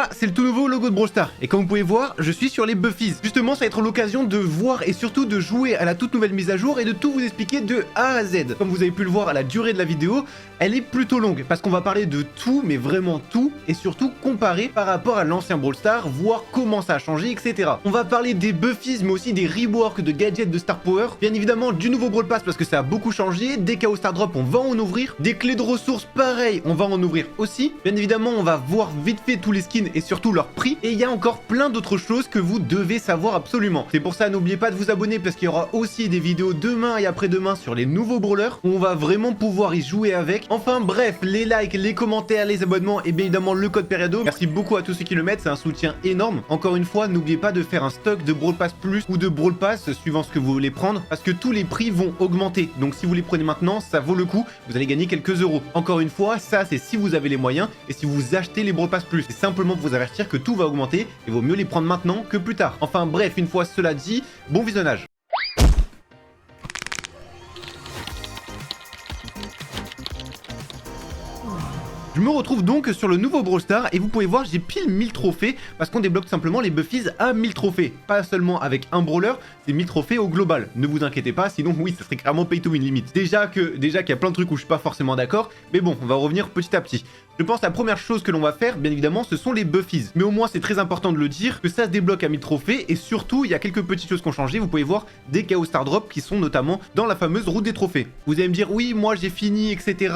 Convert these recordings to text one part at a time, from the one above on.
Ça, c'est le tout nouveau logo de Brawl Stars. Et comme vous pouvez voir, je suis sur les Buffies. Justement, ça va être l'occasion de voir et surtout de jouer à la toute nouvelle mise à jour et de tout vous expliquer de A à Z. Comme vous avez pu le voir à la durée de la vidéo, elle est plutôt longue parce qu'on va parler de tout, mais vraiment tout, et surtout comparer par rapport à l'ancien Brawl Stars, voir comment ça a changé, etc. On va parler des Buffies, mais aussi des reworks de gadgets de Star Power, bien évidemment du nouveau Brawl Pass parce que ça a beaucoup changé, des KO Star Drop, on va en ouvrir, des clés de ressources, pareil, on va en ouvrir aussi. Bien évidemment, on va voir vite fait tous les skins et surtout leur prix, et il y a encore plein d'autres choses que vous devez savoir absolument. C'est pour ça, n'oubliez pas de vous abonner parce qu'il y aura aussi des vidéos demain et après-demain sur les nouveaux brawlers où on va vraiment pouvoir y jouer avec. Enfin bref, les likes, les commentaires, les abonnements et bien évidemment le code Pereado. Merci beaucoup à tous ceux qui le mettent, c'est un soutien énorme. Encore une fois, n'oubliez pas de faire un stock de Brawl Pass Plus ou de Brawl Pass suivant ce que vous voulez prendre parce que tous les prix vont augmenter. Donc si vous les prenez maintenant, ça vaut le coup, vous allez gagner quelques euros. Encore une fois, ça c'est si vous avez les moyens et si vous achetez les Brawl Pass Plus. C'est simplement pour vous avertir que tout va augmenter et vaut mieux les prendre maintenant que plus tard. Enfin bref, une fois cela dit, bon visionnage. Je me retrouve donc sur le nouveau Brawl Stars et vous pouvez voir j'ai pile 1000 trophées parce qu'on débloque simplement les Buffies à 1000 trophées. Pas seulement avec un brawler, c'est 1000 trophées au global. Ne vous inquiétez pas, sinon oui, ça serait clairement pay to win limite. Déjà qu'il y a plein de trucs où je suis pas forcément d'accord, mais bon, on va revenir petit à petit. Je pense que la première chose que l'on va faire, bien évidemment, ce sont les Buffies. Mais au moins, c'est très important de le dire, que ça se débloque à 1000 trophées. Et surtout, il y a quelques petites choses qui ont changé. Vous pouvez voir des KO Star Drop qui sont notamment dans la fameuse route des trophées. Vous allez me dire, oui, moi j'ai fini, etc.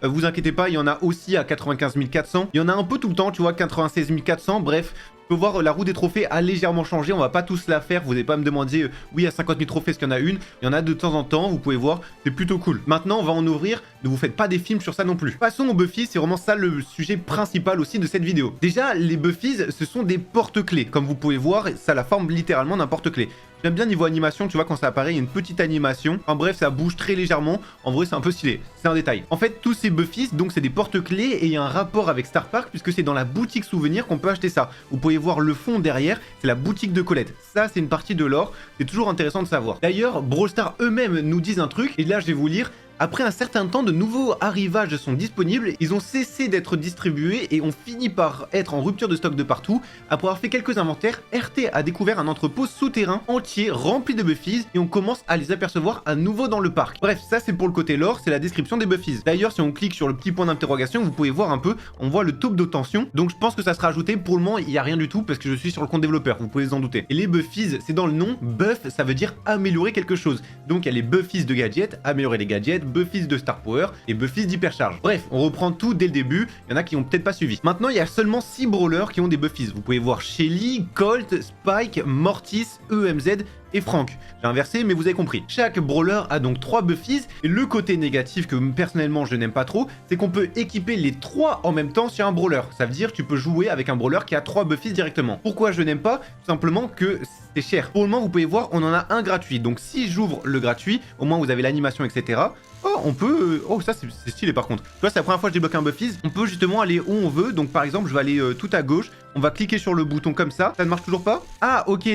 Vous inquiétez pas, il y en a aussi à 95 400. Il y en a un peu tout le temps, tu vois, 96 400. Bref. On peut voir la roue des trophées a légèrement changé, on va pas tous la faire, vous n'allez pas me demander oui à 50 000 trophées est-ce qu'il y en a une, il y en a de temps en temps, vous pouvez voir, c'est plutôt cool. Maintenant on va en ouvrir, ne vous faites pas des films sur ça non plus. Passons aux Buffies, c'est vraiment ça le sujet principal aussi de cette vidéo. Déjà les Buffies ce sont des porte-clés, comme vous pouvez voir, ça la forme littéralement d'un porte-clés. J'aime bien niveau animation, tu vois quand ça apparaît, il y a une petite animation. En bref, ça bouge très légèrement. En vrai, c'est un peu stylé. C'est un détail. En fait, tous ces Buffies, donc c'est des porte-clés et il y a un rapport avec Star Park puisque c'est dans la boutique souvenir qu'on peut acheter ça. Vous pouvez voir le fond derrière, c'est la boutique de Colette. Ça, c'est une partie de l'or. C'est toujours intéressant de savoir. D'ailleurs, Brawl Stars eux-mêmes nous disent un truc et là, je vais vous lire. Après un certain temps, de nouveaux arrivages sont disponibles, ils ont cessé d'être distribués et ont fini par être en rupture de stock de partout. Après avoir fait quelques inventaires, RT a découvert un entrepôt souterrain entier rempli de Buffies et on commence à les apercevoir à nouveau dans le parc. Bref, ça c'est pour le côté lore, c'est la description des Buffies. D'ailleurs, si on clique sur le petit point d'interrogation, vous pouvez voir un peu, on voit le taux d'obtention. Donc je pense que ça sera ajouté, pour le moment il n'y a rien du tout parce que je suis sur le compte développeur, vous pouvez vous en douter. Et les Buffies, c'est dans le nom, buff ça veut dire améliorer quelque chose. Donc il y a les Buffies de gadgets, améliorer les gadgets, Buffies de Star Power et Buffies d'hypercharge. Bref, on reprend tout dès le début, il y en a qui ont peut-être pas suivi. Maintenant, il y a seulement 6 brawlers qui ont des Buffies. Vous pouvez voir Shelly, Colt, Spike, Mortis, EMZ et Frank. J'ai inversé, mais vous avez compris. Chaque brawler a donc 3 Buffies, et le côté négatif que personnellement je n'aime pas trop, c'est qu'on peut équiper les 3 en même temps sur un brawler. Ça veut dire que tu peux jouer avec un brawler qui a 3 Buffies directement. Pourquoi je n'aime pas? Tout simplement que c'est cher. Pour le moment, vous pouvez voir, on en a un gratuit. Donc si j'ouvre le gratuit, au moins vous avez l'animation, etc. Oh, on peut... Oh, ça, c'est stylé par contre. Tu vois, c'est la première fois que je débloque un Buffies. On peut justement aller où on veut. Donc, par exemple, je vais aller tout à gauche. On va cliquer sur le bouton comme ça. Ça ne marche toujours pas? Ah, ok.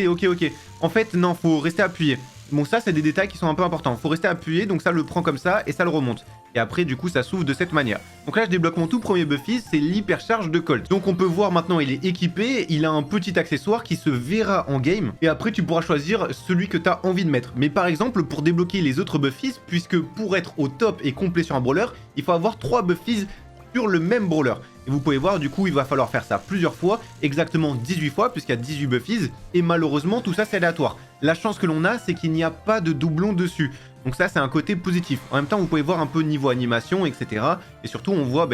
En fait, non, faut rester appuyé. Bon, ça, c'est des détails qui sont un peu importants. Faut rester appuyé, donc ça le prend comme ça et ça le remonte. Et après, du coup, ça s'ouvre de cette manière. Donc là, je débloque mon tout premier Buffies, c'est l'hypercharge de Colt. Donc on peut voir maintenant, il est équipé, il a un petit accessoire qui se verra en game. Et après, tu pourras choisir celui que tu as envie de mettre. Mais par exemple, pour débloquer les autres Buffies, puisque pour être au top et complet sur un brawler, il faut avoir 3 Buffies sur le même brawler. Et vous pouvez voir, du coup, il va falloir faire ça plusieurs fois, exactement 18 fois, puisqu'il y a 18 Buffies. Et malheureusement, tout ça, c'est aléatoire. La chance que l'on a, c'est qu'il n'y a pas de doublon dessus. Donc ça, c'est un côté positif. En même temps, vous pouvez voir un peu niveau animation, etc. Et surtout, on voit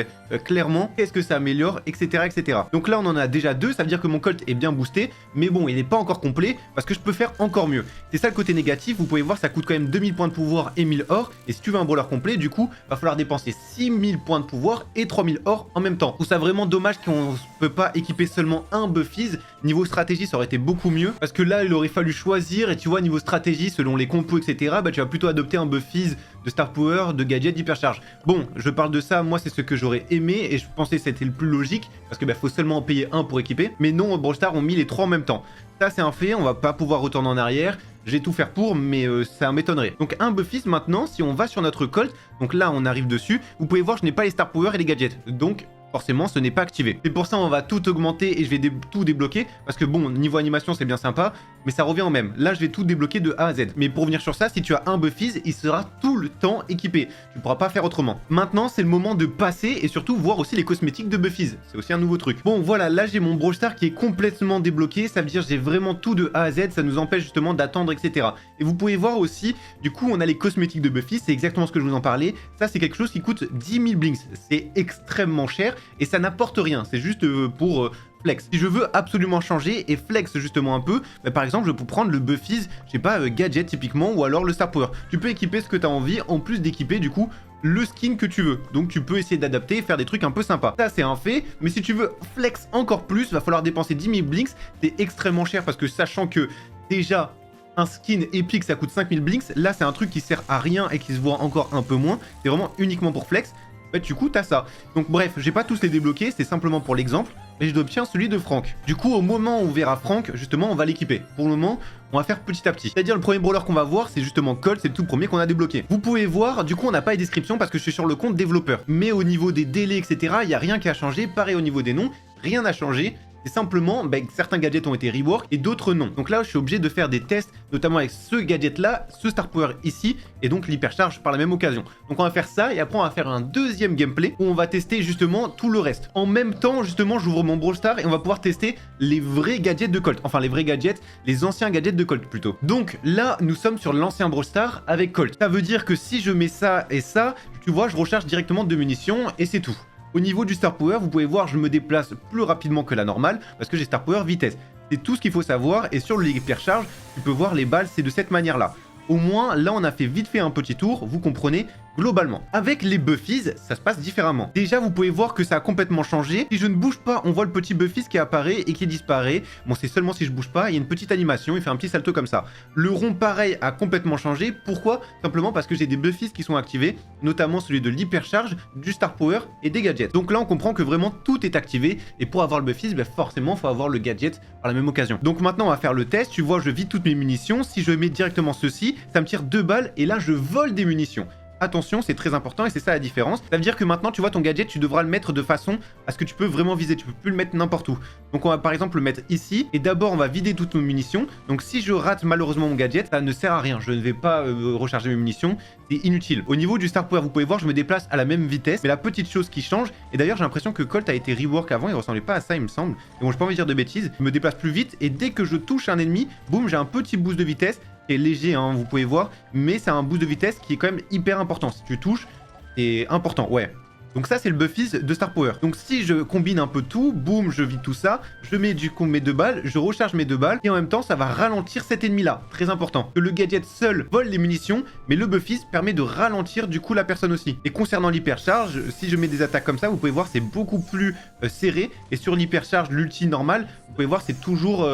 clairement qu'est-ce que ça améliore, etc., etc. Donc là, on en a déjà 2. Ça veut dire que mon Colt est bien boosté. Mais bon, il n'est pas encore complet parce que je peux faire encore mieux. C'est ça le côté négatif. Vous pouvez voir, ça coûte quand même 2000 points de pouvoir et 1000 or. Et si tu veux un brawler complet, du coup, va falloir dépenser 6000 points de pouvoir et 3000 or en même temps. Je trouve ça vraiment dommage qu'on ne peut pas équiper seulement un Buffies. Niveau stratégie, ça aurait été beaucoup mieux. Parce que là, il aurait fallu choisir. Et tu vois, niveau stratégie, selon les compos, etc., tu vas plutôt adopter un Buffies de Star Power, de gadget d'hypercharge. Bon, je parle de ça, moi c'est ce que j'aurais aimé et je pensais que c'était le plus logique parce que faut seulement en payer un pour équiper. Mais non, Brawl Stars ont mis les 3 en même temps. Ça c'est un fait, on va pas pouvoir retourner en arrière. J'ai tout faire pour, mais ça m'étonnerait. Donc un Buffies maintenant, si on va sur notre Colt, donc là on arrive dessus, vous pouvez voir je n'ai pas les Star Power et les gadgets. Donc forcément ce n'est pas activé. C'est pour ça on va tout augmenter et je vais tout débloquer, parce que bon, niveau animation c'est bien sympa, mais ça revient au même. Là je vais tout débloquer de A à Z. Mais pour venir sur ça, si tu as un Buffies, il sera tout le temps équipé. Tu ne pourras pas faire autrement. Maintenant c'est le moment de passer et surtout voir aussi les cosmétiques de Buffies. C'est aussi un nouveau truc. Bon voilà, là j'ai mon Brawl Stars qui est complètement débloqué, ça veut dire j'ai vraiment tout de A à Z, ça nous empêche justement d'attendre, etc. Et vous pouvez voir aussi, du coup on a les cosmétiques de Buffies, c'est exactement ce que je vous en parlais. Ça c'est quelque chose qui coûte 10 000 blinks. C'est extrêmement cher et ça n'apporte rien, c'est juste pour flex. Si je veux absolument changer et flex justement un peu, bah, par exemple je peux prendre le Buffies, je sais pas, gadget typiquement, ou alors le Star Power. Tu peux équiper ce que tu as envie, en plus d'équiper du coup le skin que tu veux. Donc tu peux essayer d'adapter et faire des trucs un peu sympas. Ça c'est un fait, mais si tu veux flex encore plus, va falloir dépenser 10 000 blinks. C'est extrêmement cher parce que sachant que déjà un skin épique ça coûte 5000 blinks, là c'est un truc qui sert à rien et qui se voit encore un peu moins. C'est vraiment uniquement pour flex. En fait, du coup, t'as ça. Donc bref, j'ai pas tous les débloqués, c'est simplement pour l'exemple, mais je obtiens celui de Franck. Du coup, au moment où on verra Franck, justement, on va l'équiper. Pour le moment, on va faire petit à petit. C'est-à-dire, le premier brawler qu'on va voir, c'est justement Colt, c'est le tout premier qu'on a débloqué. Vous pouvez voir, du coup, on n'a pas les descriptions parce que je suis sur le compte développeur. Mais au niveau des délais, etc., il n'y a rien qui a changé. Pareil au niveau des noms, rien n'a changé. C'est simplement que certains gadgets ont été rework et d'autres non. Donc là, je suis obligé de faire des tests, notamment avec ce gadget-là, ce Star Power ici, et donc l'hypercharge par la même occasion. Donc on va faire ça, et après on va faire un deuxième gameplay où on va tester justement tout le reste. En même temps, justement, j'ouvre mon Brawl Stars et on va pouvoir tester les vrais gadgets de Colt. Enfin, les vrais gadgets, les anciens gadgets de Colt plutôt. Donc là, nous sommes sur l'ancien Brawl Stars avec Colt. Ça veut dire que si je mets ça et ça, tu vois, je recharge directement 2 munitions et c'est tout. Au niveau du Star Power, vous pouvez voir, je me déplace plus rapidement que la normale parce que j'ai Star Power vitesse. C'est tout ce qu'il faut savoir et sur l'hypercharge, tu peux voir les balles, c'est de cette manière-là. Au moins, là, on a fait vite fait un petit tour, vous comprenez, globalement. Avec les Buffies, ça se passe différemment. Déjà, vous pouvez voir que ça a complètement changé. Si je ne bouge pas, on voit le petit Buffies qui apparaît et qui disparaît. Bon, c'est seulement si je bouge pas, il y a une petite animation, il fait un petit salto comme ça. Le rond, pareil, a complètement changé. Pourquoi? Simplement parce que j'ai des Buffies qui sont activés, notamment celui de l'hypercharge, du Star Power et des gadgets. Donc là, on comprend que vraiment tout est activé. Et pour avoir le Buffies, forcément, il faut avoir le gadget par la même occasion. Donc maintenant, on va faire le test. Tu vois, je vide toutes mes munitions. Si je mets directement ceci, ça me tire 2 balles et là, je vole des munitions. Attention, c'est très important et c'est ça la différence. Ça veut dire que maintenant, tu vois, ton gadget, tu devras le mettre de façon à ce que tu peux vraiment viser. Tu peux plus le mettre n'importe où. Donc, on va par exemple le mettre ici. Et d'abord, on va vider toutes nos munitions. Donc, si je rate malheureusement mon gadget, ça ne sert à rien. Je ne vais pas recharger mes munitions. C'est inutile. Au niveau du Star Power, vous pouvez voir, je me déplace à la même vitesse. Mais la petite chose qui change, et d'ailleurs, j'ai l'impression que Colt a été rework avant. Il ressemblait pas à ça, il me semble. Et bon, je peux pas envie de dire de bêtises. Je me déplace plus vite. Et dès que je touche un ennemi, boum, j'ai un petit boost de vitesse. Qui est léger, hein, vous pouvez voir, mais c'est un boost de vitesse qui est quand même hyper important. Si tu touches, c'est important, ouais. Donc ça, c'est le Buffies de Star Power. Donc si je combine un peu tout, boum, je vide tout ça, je mets du coup mes 2 balles, je recharge mes 2 balles, et en même temps, ça va ralentir cet ennemi-là. Très important. Que le gadget seul vole les munitions, mais le Buffies permet de ralentir du coup la personne aussi. Et concernant l'hypercharge, si je mets des attaques comme ça, vous pouvez voir, c'est beaucoup plus serré. Et sur l'hypercharge, l'ulti normal, vous pouvez voir, c'est toujours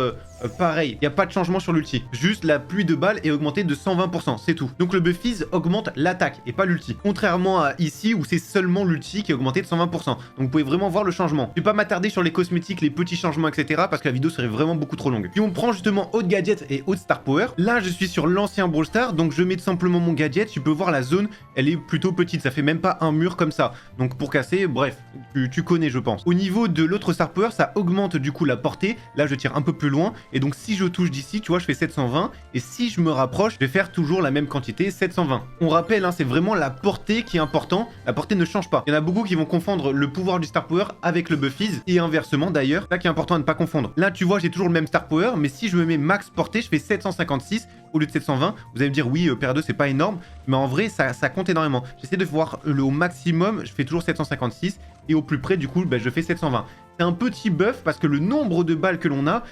pareil. Il n'y a pas de changement sur l'ulti. Juste la pluie de balles est augmentée de 120%, c'est tout. Donc le Buffies augmente l'attaque et pas l'ulti. Contrairement à ici où c'est seulement l'ulti qui est augmenté de 120%. Donc vous pouvez vraiment voir le changement. Je vais pas m'attarder sur les cosmétiques, les petits changements, etc. parce que la vidéo serait vraiment beaucoup trop longue. Puis on prend justement haute gadget et haute Star Power. Là, je suis sur l'ancien Brawl Stars, donc je mets tout simplement mon gadget. Tu peux voir la zone, elle est plutôt petite. Ça fait même pas un mur comme ça. Donc pour casser, bref, tu connais, je pense. Au niveau de l'autre Star Power, ça augmente du coup la portée. Là, je tire un peu plus loin. Et donc si je touche d'ici, tu vois, je fais 720. Et si je me rapproche, je vais faire toujours la même quantité, 720. On rappelle, hein, c'est vraiment la portée qui est important. La portée ne change pas. Il y en a beaucoup qui vont confondre le pouvoir du Star Power avec le Buffies et inversement d'ailleurs. Ça qui est important à ne pas confondre. Là, tu vois, j'ai toujours le même Star Power, mais si je me mets max portée, je fais 756 au lieu de 720. Vous allez me dire, oui, PR2, c'est pas énorme, mais en vrai, ça compte énormément. J'essaie de voir au maximum, je fais toujours 756 et au plus près, du coup, je fais 720. C'est un petit buff parce que le nombre de balles que l'on a,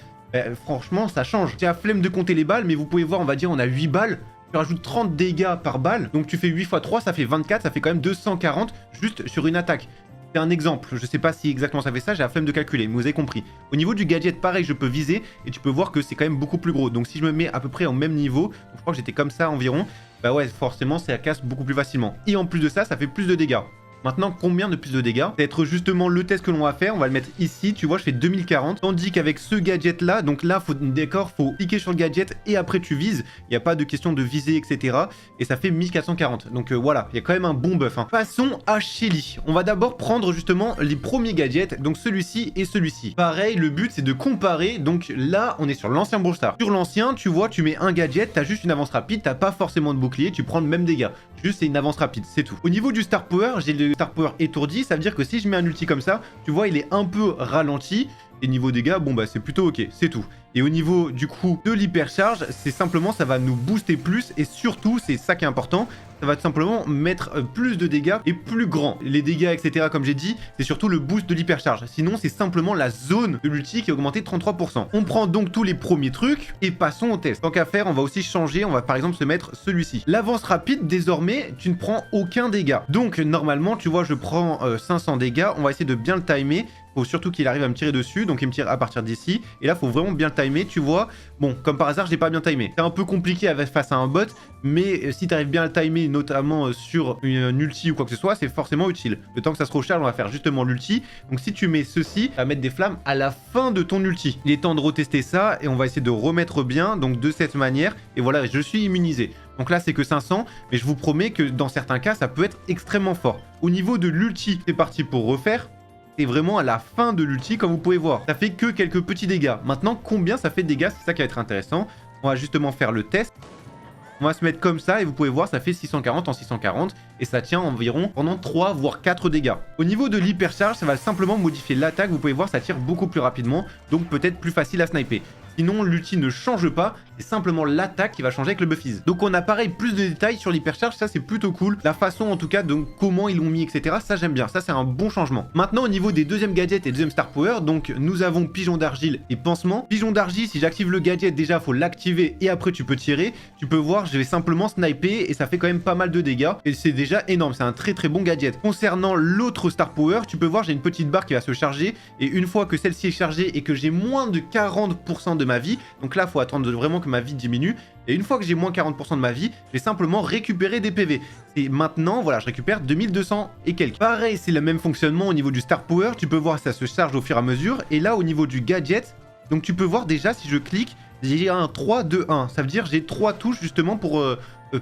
franchement, ça change. J'ai la flemme de compter les balles, mais vous pouvez voir, on va dire, on a 8 balles. Tu rajoutes 30 dégâts par balle, donc tu fais 8 x 3, ça fait 24, ça fait quand même 240 juste sur une attaque. C'est un exemple, je sais pas si exactement ça fait ça, j'ai la flemme de calculer, mais vous avez compris. Au niveau du gadget, pareil, je peux viser, et tu peux voir que c'est quand même beaucoup plus gros. Donc si je me mets à peu près au même niveau, je crois que j'étais comme ça environ, bah ouais, forcément, ça casse beaucoup plus facilement. Et en plus de ça, ça fait plus de dégâts. Maintenant, combien de plus de dégâts? Ça va être justement le test que l'on va faire. On va le mettre ici, tu vois, je fais 2040. Tandis qu'avec ce gadget là, donc là, faut cliquer sur le gadget et après tu vises. Il n'y a pas de question de viser, etc. Et ça fait 1440. Donc voilà, il y a quand même un bon buff. Hein. Passons à Shelly. On va d'abord prendre justement les premiers gadgets, donc celui-ci et celui-ci. Pareil, le but c'est de comparer. Donc là, on est sur l'ancien Brawl Stars. Sur l'ancien, tu vois, tu mets un gadget, t'as juste une avance rapide, t'as pas forcément de bouclier, tu prends le même dégât. Juste c'est une avance rapide, c'est tout. Au niveau du Star Power, j'ai le Star Power étourdi, ça veut dire que si je mets un ulti comme ça, tu vois, il est un peu ralenti. Et niveau dégâts, bon bah c'est plutôt ok, c'est tout. Et au niveau du coup de l'hypercharge, c'est simplement ça va nous booster plus et surtout, c'est ça qui est important, ça va tout simplement mettre plus de dégâts et plus grand. Les dégâts, etc. comme j'ai dit, c'est surtout le boost de l'hypercharge. Sinon, c'est simplement la zone de l'ulti qui est augmentée de 33%. On prend donc tous les premiers trucs et passons au test. Tant qu'à faire, on va aussi changer, on va par exemple se mettre celui-ci. L'avance rapide, désormais, tu ne prends aucun dégât. Donc normalement, tu vois, je prends 500 dégâts, on va essayer de bien le timer. Faut surtout qu'il arrive à me tirer dessus, donc il me tire à partir d'ici. Et là, faut vraiment bien le timer, tu vois. Bon, comme par hasard, je l'ai pas bien timé. C'est un peu compliqué face à un bot, mais si tu arrives bien à le timer, notamment sur une ulti ou quoi que ce soit, c'est forcément utile. Le temps que ça se recharge, on va faire justement l'ulti. Donc si tu mets ceci, ça va mettre des flammes à la fin de ton ulti. Il est temps de retester ça et on va essayer de remettre bien, donc de cette manière. Et voilà, je suis immunisé. Donc là, c'est que 500, mais je vous promets que dans certains cas, ça peut être extrêmement fort. Au niveau de l'ulti, c'est parti pour refaire. C'est vraiment à la fin de l'ulti, comme vous pouvez voir. Ça fait que quelques petits dégâts. Maintenant, combien ça fait de dégâts? C'est ça qui va être intéressant. On va justement faire le test. On va se mettre comme ça et vous pouvez voir, ça fait 640 en 640 et ça tient environ pendant 3 voire 4 dégâts. Au niveau de l'hypercharge, ça va simplement modifier l'attaque. Vous pouvez voir, ça tire beaucoup plus rapidement, donc peut-être plus facile à sniper. Sinon, l'ulti ne change pas, c'est simplement l'attaque qui va changer avec le buffies. Donc on a pareil plus de détails sur l'hypercharge, ça c'est plutôt cool. La façon en tout cas de comment ils l'ont mis, etc. Ça j'aime bien, ça c'est un bon changement. Maintenant au niveau des deuxièmes gadgets et deuxième Star Power, donc nous avons Pigeon d'argile et Pansement. Pigeon d'argile, si j'active le gadget, déjà faut l'activer et après tu peux tirer. Tu peux voir, je vais simplement sniper et ça fait quand même pas mal de dégâts. Et c'est déjà énorme, c'est un très très bon gadget. Concernant l'autre Star Power, tu peux voir j'ai une petite barre qui va se charger. Et une fois que celle-ci est chargée et que j'ai moins de 40% de ma vie, donc là il faut attendre vraiment que ma vie diminue. Et une fois que j'ai moins 40% de ma vie, je vais simplement récupérer des PV. Et maintenant, voilà, je récupère 2200 et quelques. Pareil, c'est le même fonctionnement au niveau du Star Power. Tu peux voir, ça se charge au fur et à mesure. Et là, au niveau du gadget, donc tu peux voir déjà, si je clique, j'ai un 3, 2, 1. Ça veut dire j'ai 3 touches justement pour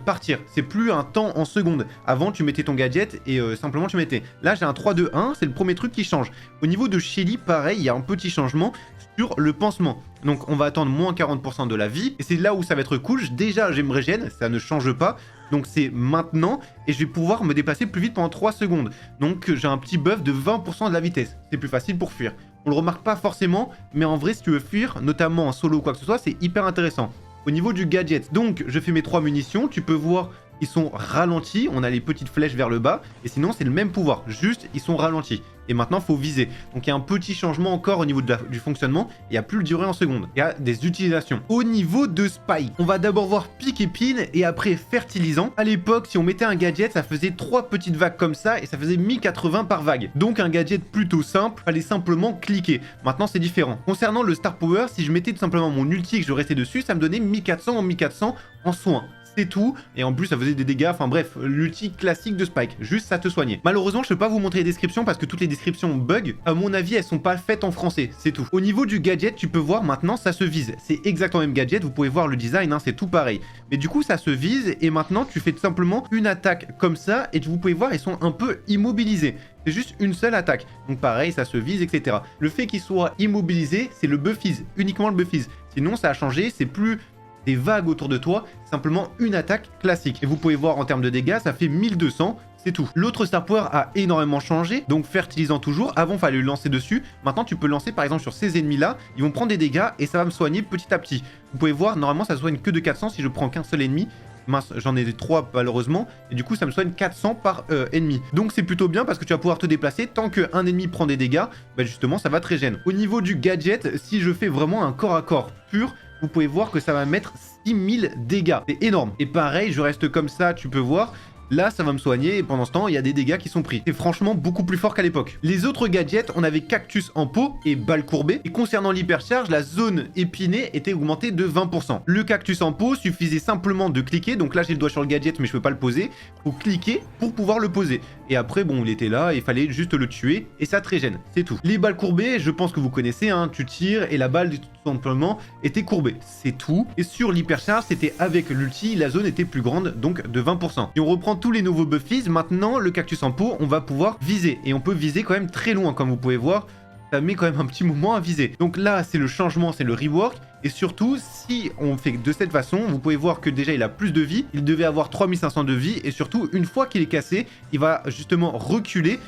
partir. C'est plus un temps en secondes. Avant, tu mettais ton gadget et simplement tu mettais. Là, j'ai un 3, 2, 1. C'est le premier truc qui change. Au niveau de Shelly, pareil, il y a un petit changement sur le pansement. Donc on va attendre moins 40% de la vie. Et c'est là où ça va être cool. Déjà, je me régène. Ça ne change pas. Donc c'est maintenant. Et je vais pouvoir me déplacer plus vite pendant 3 secondes. Donc j'ai un petit buff de 20% de la vitesse. C'est plus facile pour fuir. On le remarque pas forcément. Mais en vrai, si tu veux fuir, notamment en solo ou quoi que ce soit, c'est hyper intéressant. Au niveau du gadget, donc je fais mes 3 munitions. Tu peux voir, ils sont ralentis. On a les petites flèches vers le bas. Et sinon, c'est le même pouvoir. Juste, ils sont ralentis. Et maintenant, il faut viser. Donc, il y a un petit changement encore au niveau du fonctionnement. Il n'y a plus le durée en secondes. Il y a des utilisations. Au niveau de Spike, on va d'abord voir pique épine et après fertilisant. À l'époque, si on mettait un gadget, ça faisait 3 petites vagues comme ça et ça faisait 1080 par vague. Donc, un gadget plutôt simple. Fallait simplement cliquer. Maintenant, c'est différent. Concernant le Star Power, si je mettais tout simplement mon ulti et que je restais dessus, ça me donnait 1400 en 1400 en soins. C'est tout, et en plus ça faisait des dégâts, enfin bref, l'ulti classique de Spike, juste ça te soignait. Malheureusement je peux pas vous montrer les descriptions parce que toutes les descriptions bug, à mon avis elles sont pas faites en français, c'est tout. Au niveau du gadget, tu peux voir maintenant ça se vise, c'est exactement le même gadget, vous pouvez voir le design, hein, c'est tout pareil. Mais du coup ça se vise, et maintenant tu fais tout simplement une attaque comme ça, et vous pouvez voir ils sont un peu immobilisés. C'est juste une seule attaque, donc pareil ça se vise, etc. Le fait qu'ils soient immobilisés, c'est le buffies, uniquement le buffies. Sinon ça a changé, c'est plus des vagues autour de toi, simplement une attaque classique. Et vous pouvez voir en termes de dégâts, ça fait 1200, c'est tout. L'autre Star Power a énormément changé, donc fertilisant toujours. Avant, il fallait le lancer dessus. Maintenant, tu peux le lancer par exemple sur ces ennemis-là. Ils vont prendre des dégâts et ça va me soigner petit à petit. Vous pouvez voir, normalement, ça soigne que de 400 si je prends qu'un seul ennemi. Mince, j'en ai 3 malheureusement, et du coup ça me soigne 400 par ennemi. Donc c'est plutôt bien parce que tu vas pouvoir te déplacer. Tant qu'un ennemi prend des dégâts, bah justement ça va te régénérer. Au niveau du gadget, si je fais vraiment un corps à corps pur, vous pouvez voir que ça va mettre 6000 dégâts. C'est énorme. Et pareil, je reste comme ça, tu peux voir. Là, ça va me soigner et pendant ce temps, il y a des dégâts qui sont pris. C'est franchement beaucoup plus fort qu'à l'époque. Les autres gadgets, on avait cactus en pot et balle courbée. Et concernant l'hypercharge, la zone épinée était augmentée de 20%. Le cactus en pot suffisait simplement de cliquer. Donc là, j'ai le doigt sur le gadget, mais je peux pas le poser. Faut cliquer pour pouvoir le poser. et après bon il était là, il fallait juste le tuer et ça te régène, c'est tout. Les balles courbées, je pense que vous connaissez, hein, tu tires et la balle tout simplement était courbée, c'est tout. Et sur l'hypercharge, c'était avec l'ulti, la zone était plus grande, donc de 20%. Si on reprend tous les nouveaux buffies, maintenant le cactus en pot, on va pouvoir viser, et on peut viser quand même très loin, comme vous pouvez voir. Ça met quand même un petit moment à viser. Donc là, c'est le changement, c'est le rework. Et surtout, si on fait de cette façon, vous pouvez voir que déjà, il a plus de vie. Il devait avoir 3500 de vie. Et surtout, une fois qu'il est cassé, il va justement reculer.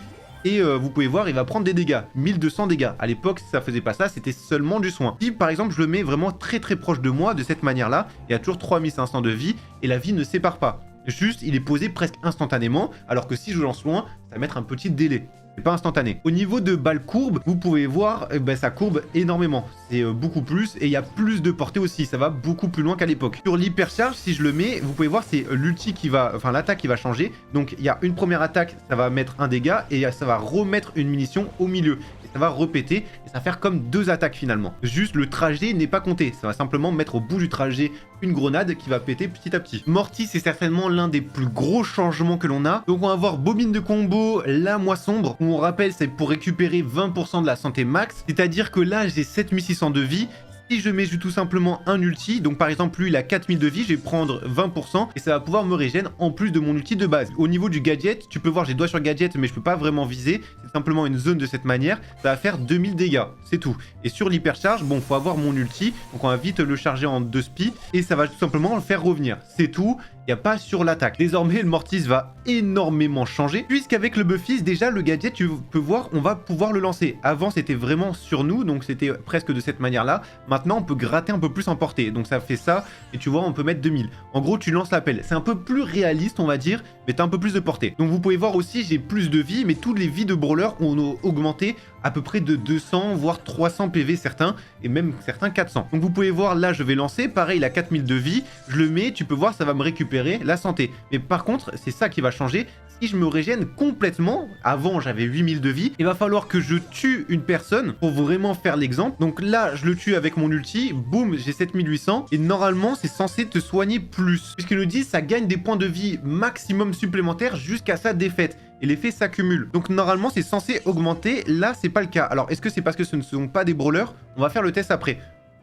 Et vous pouvez voir, il va prendre des dégâts. 1200 dégâts. À l'époque, si ça faisait pas ça, c'était seulement du soin. Si, par exemple, je le mets vraiment très très proche de moi, de cette manière-là, il y a toujours 3500 de vie. Et la vie ne sépare pas. Juste, il est posé presque instantanément. Alors que si je lance loin, ça va mettre un petit délai. C'est pas instantané. Au niveau de balles courbes, vous pouvez voir, ça courbe énormément. C'est beaucoup plus et il y a plus de portée aussi. Ça va beaucoup plus loin qu'à l'époque. Sur l'hypercharge, si je le mets, vous pouvez voir, c'est l'ulti qui va, enfin l'attaque qui va changer. Donc il y a une première attaque, ça va mettre un dégât et ça va remettre une munition au milieu. Et ça va repéter et ça va faire comme deux attaques finalement. Juste le trajet n'est pas compté. Ça va simplement mettre au bout du trajet une grenade qui va péter petit à petit. Mortis, c'est certainement l'un des plus gros changements que l'on a. Donc on va avoir bobine de combo, lame sombre. On rappelle, c'est pour récupérer 20% de la santé max. C'est-à-dire que là, j'ai 7600 de vie. Si je mets tout simplement un ulti, donc par exemple lui il a 4000 de vie, je vais prendre 20% et ça va pouvoir me régénérer en plus de mon ulti de base. Au niveau du gadget, tu peux voir j'ai doigt sur gadget mais je peux pas vraiment viser, c'est simplement une zone de cette manière, ça va faire 2000 dégâts, c'est tout. Et sur l'hypercharge, bon faut avoir mon ulti, donc on va vite le charger en 2 spi et ça va tout simplement le faire revenir, c'est tout. Il n'y a pas sur l'attaque. Désormais, le Mortis va énormément changer, puisqu'avec le Buffis, déjà, le gadget, tu peux voir, on va pouvoir le lancer. Avant, c'était vraiment sur nous, donc c'était presque de cette manière-là. Maintenant, on peut gratter un peu plus en portée. Donc ça fait ça, et tu vois, on peut mettre 2000. En gros, tu lances l'appel. C'est un peu plus réaliste, on va dire, mais tu as un peu plus de portée. Donc vous pouvez voir aussi, j'ai plus de vie, mais toutes les vies de brawler ont augmenté à peu près de 200, voire 300 PV certains, et même certains 400. Donc vous pouvez voir, là, je vais lancer. Pareil, il a 4000 de vie. Je le mets, tu peux voir, ça va me récupérer la santé. Mais par contre, c'est ça qui va changer. Si je me régène complètement, avant j'avais 8000 de vie, il va falloir que je tue une personne pour vraiment faire l'exemple. Donc là, je le tue avec mon ulti, boum, j'ai 7800. Et normalement, c'est censé te soigner plus. Puisqu'ils nous disent, ça gagne des points de vie maximum supplémentaires jusqu'à sa défaite. Et l'effet s'accumule. Donc normalement, c'est censé augmenter. Là, c'est pas le cas. Alors, est-ce que c'est parce que ce ne sont pas des brawlers? On va faire le test après.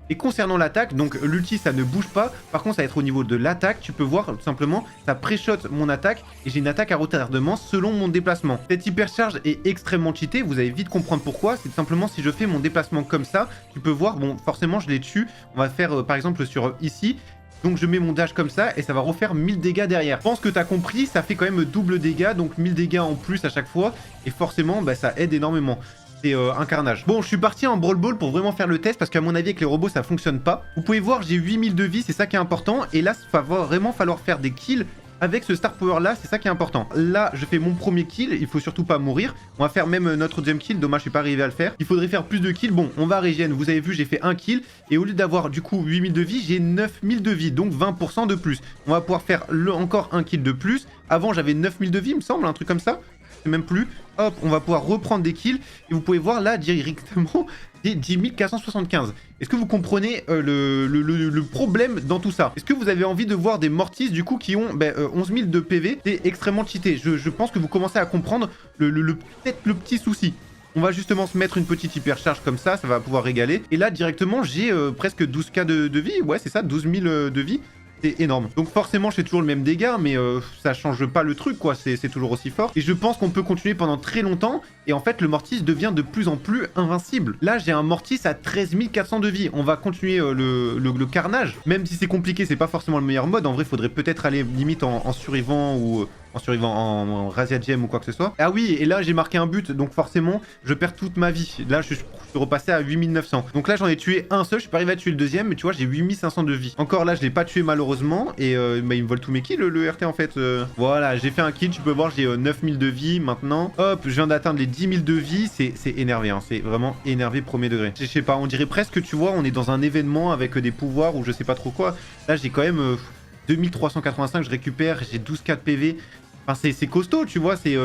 Et concernant l'attaque, donc l'ulti ça ne bouge pas, par contre ça va être au niveau de l'attaque, tu peux voir tout simplement, ça pré-shot mon attaque et j'ai une attaque à retardement selon mon déplacement. Cette hypercharge est extrêmement cheatée, vous allez vite comprendre pourquoi, c'est simplement si je fais mon déplacement comme ça, tu peux voir, bon forcément je les tue, on va faire par exemple sur ici, donc je mets mon dash comme ça et ça va refaire 1000 dégâts derrière. Je pense que tu as compris, ça fait quand même double dégâts, donc 1000 dégâts en plus à chaque fois et forcément ça aide énormément. C'est un carnage. Bon, je suis parti en Brawl Ball pour vraiment faire le test parce qu'à mon avis avec les robots ça fonctionne pas. Vous pouvez voir j'ai 8000 de vie, c'est ça qui est important. Et là, il va vraiment falloir faire des kills avec ce Star Power là, c'est ça qui est important. Là, je fais mon premier kill, il faut surtout pas mourir. On va faire même notre deuxième kill, dommage je suis pas arrivé à le faire. Il faudrait faire plus de kills, bon, on va régénérer. Vous avez vu, j'ai fait un kill et au lieu d'avoir du coup 8000 de vie, j'ai 9000 de vie, donc 20% de plus. On va pouvoir faire encore un kill de plus. Avant, j'avais 9000 de vie, il me semble, un truc comme ça. Même plus, hop, on va pouvoir reprendre des kills et vous pouvez voir là directement des 10 475. Est-ce que vous comprenez le problème dans tout ça? Est-ce que vous avez envie de voir des Mortis du coup qui ont 11 000 de PV? C'est extrêmement cheaté, je pense que vous commencez à comprendre peut-être le petit souci. On va justement se mettre une petite hypercharge comme ça va pouvoir régaler. Et là directement j'ai presque 12k de vie, ouais c'est ça, 12 000 de vie. C'est énorme. Donc forcément, je fais toujours le même dégât, mais ça change pas le truc, quoi. C'est toujours aussi fort. Et je pense qu'on peut continuer pendant très longtemps. Et en fait, le Mortis devient de plus en plus invincible. Là, j'ai un Mortis à 13 400 de vie. On va continuer le carnage. Même si c'est compliqué, c'est pas forcément le meilleur mode. En vrai, il faudrait peut-être aller limite en survivant ou... en survivant en Razia Gem ou quoi que ce soit. Ah oui, et là j'ai marqué un but, donc forcément je perds toute ma vie. Là je suis repassé à 8900. Donc là j'en ai tué un seul, je suis pas arrivé à tuer le deuxième, mais tu vois j'ai 8500 de vie. Encore là je l'ai pas tué malheureusement, et il me vole tous mes kills le RT en fait. Voilà, j'ai fait un kill, tu peux voir j'ai 9000 de vie maintenant. Hop, je viens d'atteindre les 10 000 de vie, c'est énervé, hein. C'est vraiment énervé premier degré. Je sais pas, on dirait presque, tu vois, on est dans un événement avec des pouvoirs ou je sais pas trop quoi. Là j'ai quand même 2385, je récupère, j'ai 12k de PV. Enfin, c'est costaud, tu vois, c'est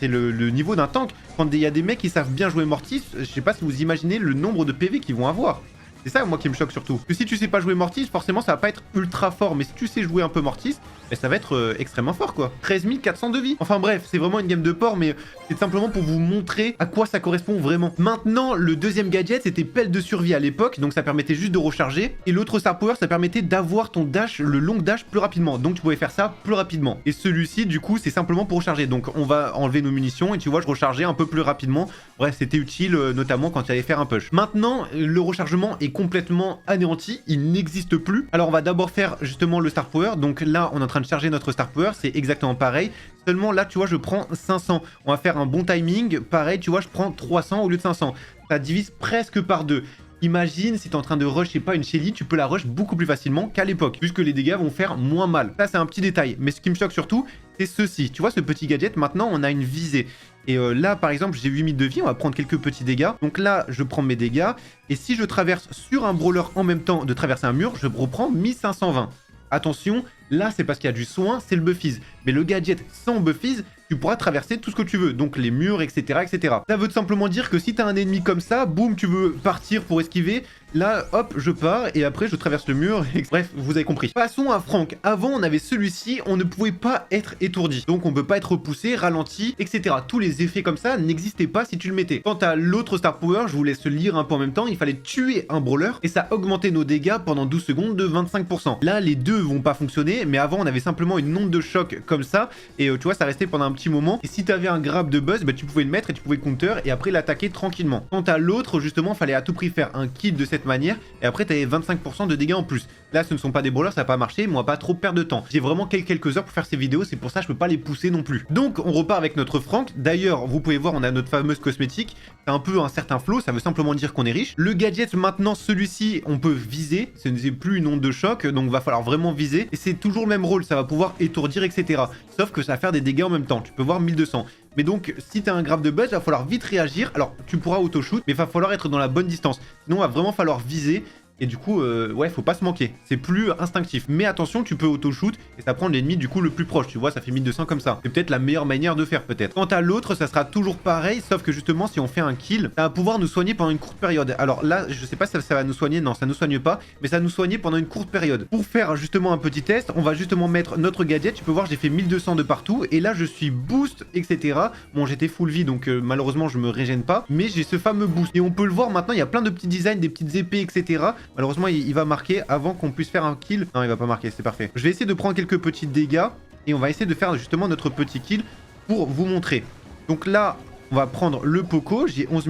le niveau d'un tank. Quand il y a des mecs qui savent bien jouer Mortis, je sais pas si vous imaginez le nombre de PV qu'ils vont avoir. C'est ça moi qui me choque surtout. Parce que si tu sais pas jouer Mortis, forcément ça va pas être ultra fort, mais si tu sais jouer un peu Mortis, ça va être extrêmement fort quoi. 13 400 de vie. Enfin bref, c'est vraiment une game de porc, mais c'est simplement pour vous montrer à quoi ça correspond vraiment. Maintenant, le deuxième gadget, c'était pelle de survie à l'époque, donc ça permettait juste de recharger. Et l'autre Star Power, ça permettait d'avoir ton dash, le long dash plus rapidement. Donc tu pouvais faire ça plus rapidement. Et celui-ci, du coup, c'est simplement pour recharger. Donc on va enlever nos munitions et tu vois, je rechargeais un peu plus rapidement. Bref, c'était utile, notamment quand tu allais faire un push. Maintenant, le rechargement est complètement anéanti, il n'existe plus. Alors on va d'abord faire justement le Star Power. Donc là, on est en train de charger notre Star Power, c'est exactement pareil. Seulement là, tu vois, je prends 500. On va faire un bon timing. Pareil, tu vois, je prends 300 au lieu de 500. Ça divise presque par 2. Imagine si tu es en train de rush, je sais pas, une Shelly, tu peux la rush beaucoup plus facilement qu'à l'époque, puisque les dégâts vont faire moins mal. Ça, c'est un petit détail. Mais ce qui me choque surtout, c'est ceci. Tu vois, ce petit gadget, maintenant, on a une visée. Et là, par exemple, j'ai 8000 de vie, on va prendre quelques petits dégâts. Donc là, je prends mes dégâts. Et si je traverse sur un brawler en même temps de traverser un mur, je reprends 1520. Attention, là, c'est parce qu'il y a du soin, c'est le Buffies. Mais le gadget sans Buffies, tu pourras traverser tout ce que tu veux, donc les murs, etc., etc. Ça veut tout simplement dire que si t'as un ennemi comme ça, boum, tu veux partir pour esquiver, là, hop, je pars, et après, je traverse le mur, bref, vous avez compris. Passons à Franck. Avant, on avait celui-ci, on ne pouvait pas être étourdi, donc on peut pas être repoussé, ralenti, etc. Tous les effets comme ça n'existaient pas si tu le mettais. Quant à l'autre Star Power, je vous laisse le lire un peu en même temps, il fallait tuer un brawler, et ça augmentait nos dégâts pendant 12 secondes de 25%. Là, les deux vont pas fonctionner, mais avant, on avait simplement une onde de choc comme ça, et tu vois, ça restait pendant un petit moment, et si t'avais un grab de buzz, bah, tu pouvais le mettre et tu pouvais counter, et après l'attaquer tranquillement. Quant à l'autre, justement, fallait à tout prix faire un kill de cette manière, et après t'avais 25% de dégâts en plus. Là, ce ne sont pas des brawlers, ça va pas marcher, mais on va pas trop perdre de temps. J'ai vraiment quelques heures pour faire ces vidéos, c'est pour ça que je peux pas les pousser non plus. Donc, on repart avec notre Franck. D'ailleurs, vous pouvez voir, on a notre fameuse cosmétique. C'est un peu un certain flow, ça veut simplement dire qu'on est riche. Le gadget, maintenant, celui-ci, on peut viser. Ce n'est plus une onde de choc, donc va falloir vraiment viser. Et c'est toujours le même rôle, ça va pouvoir étourdir, etc. Sauf que ça va faire des dégâts en même temps. Tu peux voir 1200. Mais donc, si tu as un grave de buzz, il va falloir vite réagir. Alors, tu pourras auto-shoot, mais il va falloir être dans la bonne distance. Sinon, il va vraiment falloir viser. Et du coup, ouais, faut pas se manquer. C'est plus instinctif. Mais attention, tu peux auto-shoot et ça prend l'ennemi du coup le plus proche. Tu vois, ça fait 1200 comme ça. C'est peut-être la meilleure manière de faire, peut-être. Quant à l'autre, ça sera toujours pareil, sauf que justement, si on fait un kill, ça va pouvoir nous soigner pendant une courte période. Alors là, je sais pas si ça va nous soigner. Non, ça nous soigne pas, mais ça va nous soigner pendant une courte période. Pour faire justement un petit test, on va justement mettre notre gadget. Tu peux voir, j'ai fait 1200 de partout. Et là, je suis boost, etc. Bon, j'étais full vie, donc malheureusement, je me régène pas. Mais j'ai ce fameux boost. Et on peut le voir maintenant, il y a plein de petits designs, des petites épées, etc. Malheureusement, il va marquer avant qu'on puisse faire un kill. Non, il va pas marquer, c'est parfait. Je vais essayer de prendre quelques petits dégâts et on va essayer de faire justement notre petit kill pour vous montrer. Donc là, on va prendre le Poco. J'ai 11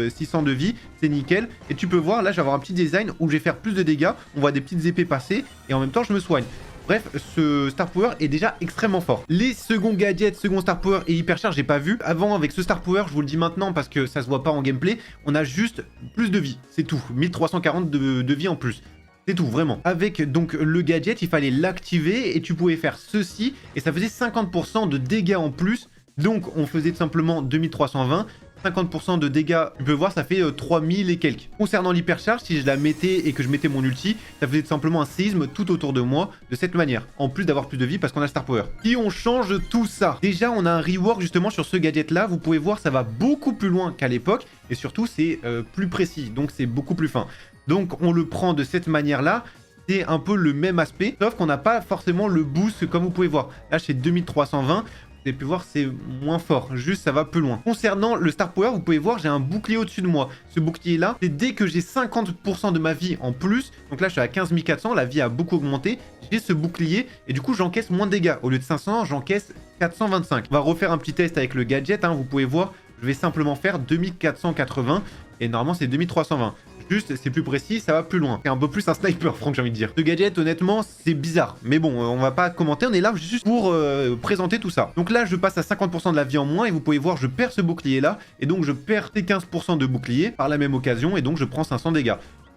600 de vie, c'est nickel. Et tu peux voir, là, je vais avoir un petit design où je vais faire plus de dégâts. On voit des petites épées passer et en même temps, je me soigne. Bref, ce Star Power est déjà extrêmement fort. Les seconds gadgets, second Star Power et Hypercharge, j'ai pas vu. Avant, avec ce Star Power, je vous le dis maintenant parce que ça se voit pas en gameplay, on a juste plus de vie, c'est tout. 1340 de vie en plus. C'est tout, vraiment. Avec donc le gadget, il fallait l'activer et tu pouvais faire ceci et ça faisait 50% de dégâts en plus. Donc, on faisait tout simplement 2320. 50% de dégâts, tu peux voir, ça fait 3000 et quelques. Concernant l'hypercharge, si je la mettais et que je mettais mon ulti, ça faisait tout simplement un séisme tout autour de moi, de cette manière. En plus d'avoir plus de vie parce qu'on a Star Power. Et on change tout ça. Déjà, on a un rework justement sur ce gadget-là. Vous pouvez voir, ça va beaucoup plus loin qu'à l'époque. Et surtout, c'est plus précis. Donc, c'est beaucoup plus fin. Donc, on le prend de cette manière-là. C'est un peu le même aspect, sauf qu'on n'a pas forcément le boost comme vous pouvez voir. Là, c'est 2320. Vous avez pu voir, c'est moins fort. Juste, ça va plus loin. Concernant le Star Power, vous pouvez voir, j'ai un bouclier au-dessus de moi. Ce bouclier-là, c'est dès que j'ai 50% de ma vie en plus. Donc là, je suis à 15 400. La vie a beaucoup augmenté. J'ai ce bouclier et du coup, j'encaisse moins de dégâts. Au lieu de 500, j'encaisse 425. On va refaire un petit test avec le gadget. Hein. Vous pouvez voir, je vais simplement faire 2480 et normalement, c'est 2320. Juste, c'est plus précis, ça va plus loin. C'est un peu plus un sniper, Franck, j'ai envie de dire. Ce gadget, honnêtement, c'est bizarre. Mais bon, on va pas commenter, on est là juste pour présenter tout ça. Donc là, je passe à 50% de la vie en moins et vous pouvez voir, je perds ce bouclier-là. Et donc, je perds tes 15% de bouclier par la même occasion et donc, je prends 500 dégâts.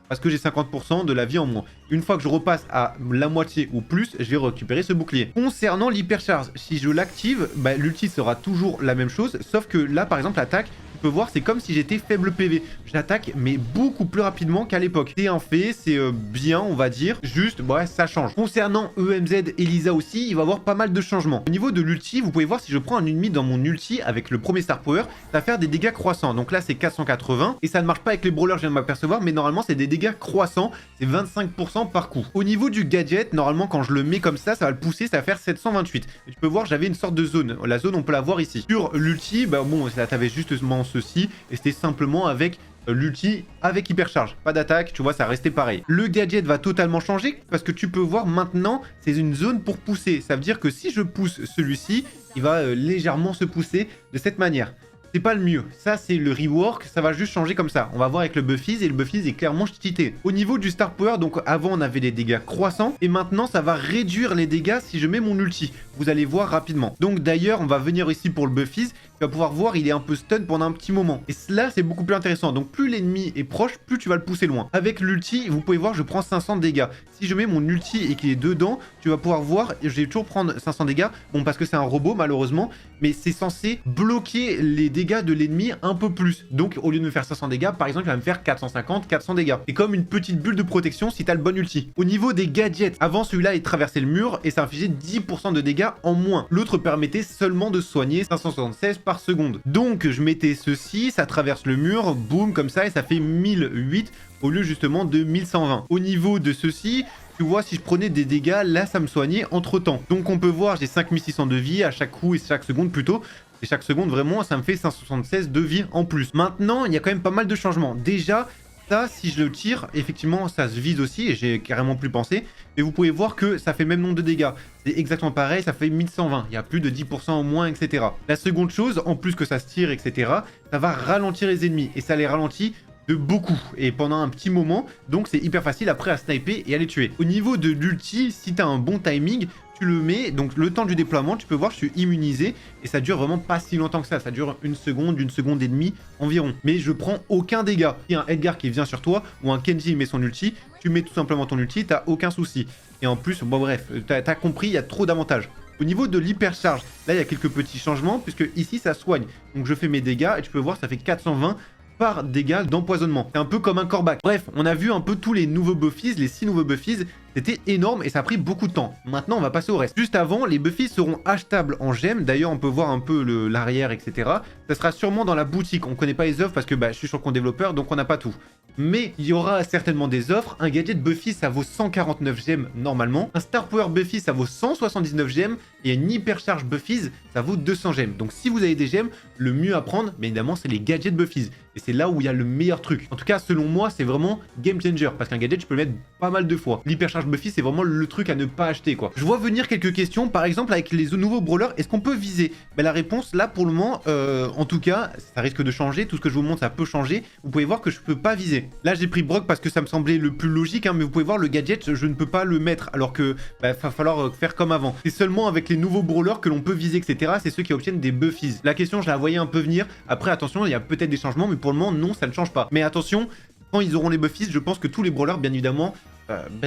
Parce que j'ai 50% de la vie en moins. Une fois que je repasse à la moitié ou plus, je vais récupérer ce bouclier. Concernant l'hypercharge, si je l'active, bah, l'ulti sera toujours la même chose. Sauf que là, par exemple, l'attaque, tu peux voir, c'est comme si j'étais faible PV. J'attaque, mais beaucoup plus rapidement qu'à l'époque. C'est un fait, c'est bien, on va dire. Juste, ouais, ça change. Concernant EMZ et Lisa aussi, il va y avoir pas mal de changements. Au niveau de l'ulti, vous pouvez voir si je prends un ennemi dans mon ulti avec le premier Star Power, ça va faire des dégâts croissants. Donc là, c'est 480. Et ça ne marche pas avec les brawlers, je viens de m'apercevoir, mais normalement, c'est des dégâts croissants. C'est 25% par coup. Au niveau du gadget, normalement, quand je le mets comme ça va le pousser, ça va faire 728. Et tu peux voir, j'avais une sorte de zone. La zone, on peut la voir ici. Sur l'ulti, bah bon, là, t'avais justement ceci. Et c'était simplement avec l'ulti avec hypercharge. Pas d'attaque, tu vois, ça restait pareil. Le gadget va totalement changer parce que tu peux voir maintenant, c'est une zone pour pousser. Ça veut dire que si je pousse celui-ci, il va légèrement se pousser de cette manière. C'est pas le mieux. Ça, c'est le rework. Ça va juste changer comme ça. On va voir avec le Buffies et le Buffies est clairement cheaté. Au niveau du Star Power, donc avant, on avait des dégâts croissants et maintenant, ça va réduire les dégâts si je mets mon ulti. Vous allez voir rapidement. Donc d'ailleurs, on va venir ici pour le Buffies. Tu vas pouvoir voir, il est un peu stun pendant un petit moment. Et cela, c'est beaucoup plus intéressant. Donc plus l'ennemi est proche, plus tu vas le pousser loin. Avec l'ulti, vous pouvez voir, je prends 500 dégâts. Si je mets mon ulti et qu'il est dedans, tu vas pouvoir voir, je vais toujours prendre 500 dégâts. Bon, parce que c'est un robot, malheureusement. Mais c'est censé bloquer les dégâts de l'ennemi un peu plus. Donc, au lieu de me faire 500 dégâts, par exemple, il va me faire 450, 400 dégâts. C'est comme une petite bulle de protection si tu as le bon ulti. Au niveau des gadgets, avant celui-là, il traversait le mur et ça infligeait 10% de dégâts en moins. L'autre permettait seulement de soigner 576 par seconde. Donc, je mettais ceci, ça traverse le mur, boum, comme ça, et ça fait 1008 au lieu justement de 1120. Au niveau de ceci, tu vois, si je prenais des dégâts, là, ça me soignait entre temps. Donc, on peut voir, j'ai 5600 de vie à chaque coup et chaque seconde plutôt. Et chaque seconde, vraiment, ça me fait 576 de vie en plus. Maintenant, il y a quand même pas mal de changements. Déjà, ça, si je le tire, effectivement, ça se vise aussi, et j'ai carrément plus pensé. Mais vous pouvez voir que ça fait le même nombre de dégâts. C'est exactement pareil, ça fait 1120. Il y a plus de 10% en moins, etc. La seconde chose, en plus que ça se tire, etc., ça va ralentir les ennemis. Et ça les ralentit de beaucoup et pendant un petit moment, donc c'est hyper facile après à sniper et à les tuer. Au niveau de l'ulti, si tu as un bon timing, tu le mets, donc le temps du déploiement, tu peux voir, je suis immunisé et ça dure vraiment pas si longtemps que ça dure une seconde et demie environ. Mais je prends aucun dégât. Si un Edgar qui vient sur toi ou un Kenji met son ulti, tu mets tout simplement ton ulti, t'as aucun souci. Et en plus, bon bref, t'as compris, il y a trop d'avantages. Au niveau de l'hypercharge, là il y a quelques petits changements puisque ici ça soigne. Donc je fais mes dégâts et tu peux voir, ça fait 420 par dégâts d'empoisonnement. C'est un peu comme un corbac. Bref, on a vu un peu tous les nouveaux Buffies, les 6 nouveaux Buffies. C'était énorme et ça a pris beaucoup de temps. Maintenant, on va passer au reste. Juste avant, les Buffies seront achetables en gemmes. D'ailleurs, on peut voir un peu l'arrière, etc. Ça sera sûrement dans la boutique. On connaît pas les offres parce que je suis sur le compte développeur, donc on n'a pas tout. Mais il y aura certainement des offres. Un gadget Buffy, ça vaut 149 gemmes normalement. Un Star Power Buffy, ça vaut 179 gemmes. Et une Hypercharge Buffies, ça vaut 200 gemmes. Donc si vous avez des gemmes, le mieux à prendre, bien évidemment, c'est les gadgets Buffies. Et c'est là où il y a le meilleur truc. En tout cas, selon moi, c'est vraiment game changer. Parce qu'un gadget, je peux le mettre pas mal de fois. L'Hypercharge Buffy, c'est vraiment le truc à ne pas acheter, quoi. Je vois venir quelques questions. Par exemple, avec les nouveaux brawlers, est-ce qu'on peut viser? La réponse, là, pour le moment, en tout cas, ça risque de changer. Tout ce que je vous montre, ça peut changer. Vous pouvez voir que je peux pas viser. Là, j'ai pris Brock parce que ça me semblait le plus logique, mais vous pouvez voir le gadget, je ne peux pas le mettre. Alors que, va falloir faire comme avant. C'est seulement avec les nouveaux brawlers que l'on peut viser, etc. C'est ceux qui obtiennent des Buffies. La question, je la voyais un peu venir. Après, attention, il y a peut-être des changements, mais pour le moment, non, ça ne change pas. Mais attention, quand ils auront les Buffies, je pense que tous les brawlers, bien évidemment,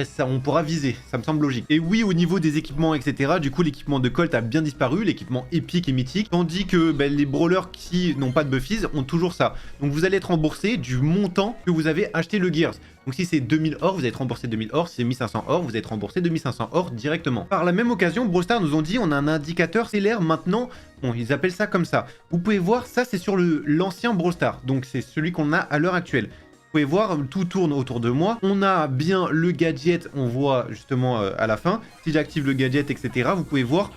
ça, on pourra viser, ça me semble logique. Et oui, au niveau des équipements, etc., du coup, l'équipement de Colt a bien disparu, l'équipement épique et mythique, tandis que les brawlers qui n'ont pas de Buffies ont toujours ça. Donc vous allez être remboursé du montant que vous avez acheté le Gears. Donc si c'est 2000 or, vous allez être remboursé 2000 or, si c'est 1500 or, vous allez être remboursé 2500 or directement. Par la même occasion, Brawl Stars nous ont dit on a un indicateur stellaire maintenant, bon, ils appellent ça comme ça. Vous pouvez voir, ça c'est sur l'ancien Brawl Stars, donc c'est celui qu'on a à l'heure actuelle. Vous pouvez voir, tout tourne autour de moi. On a bien le gadget, on voit justement à la fin. Si j'active le gadget, etc., vous pouvez voir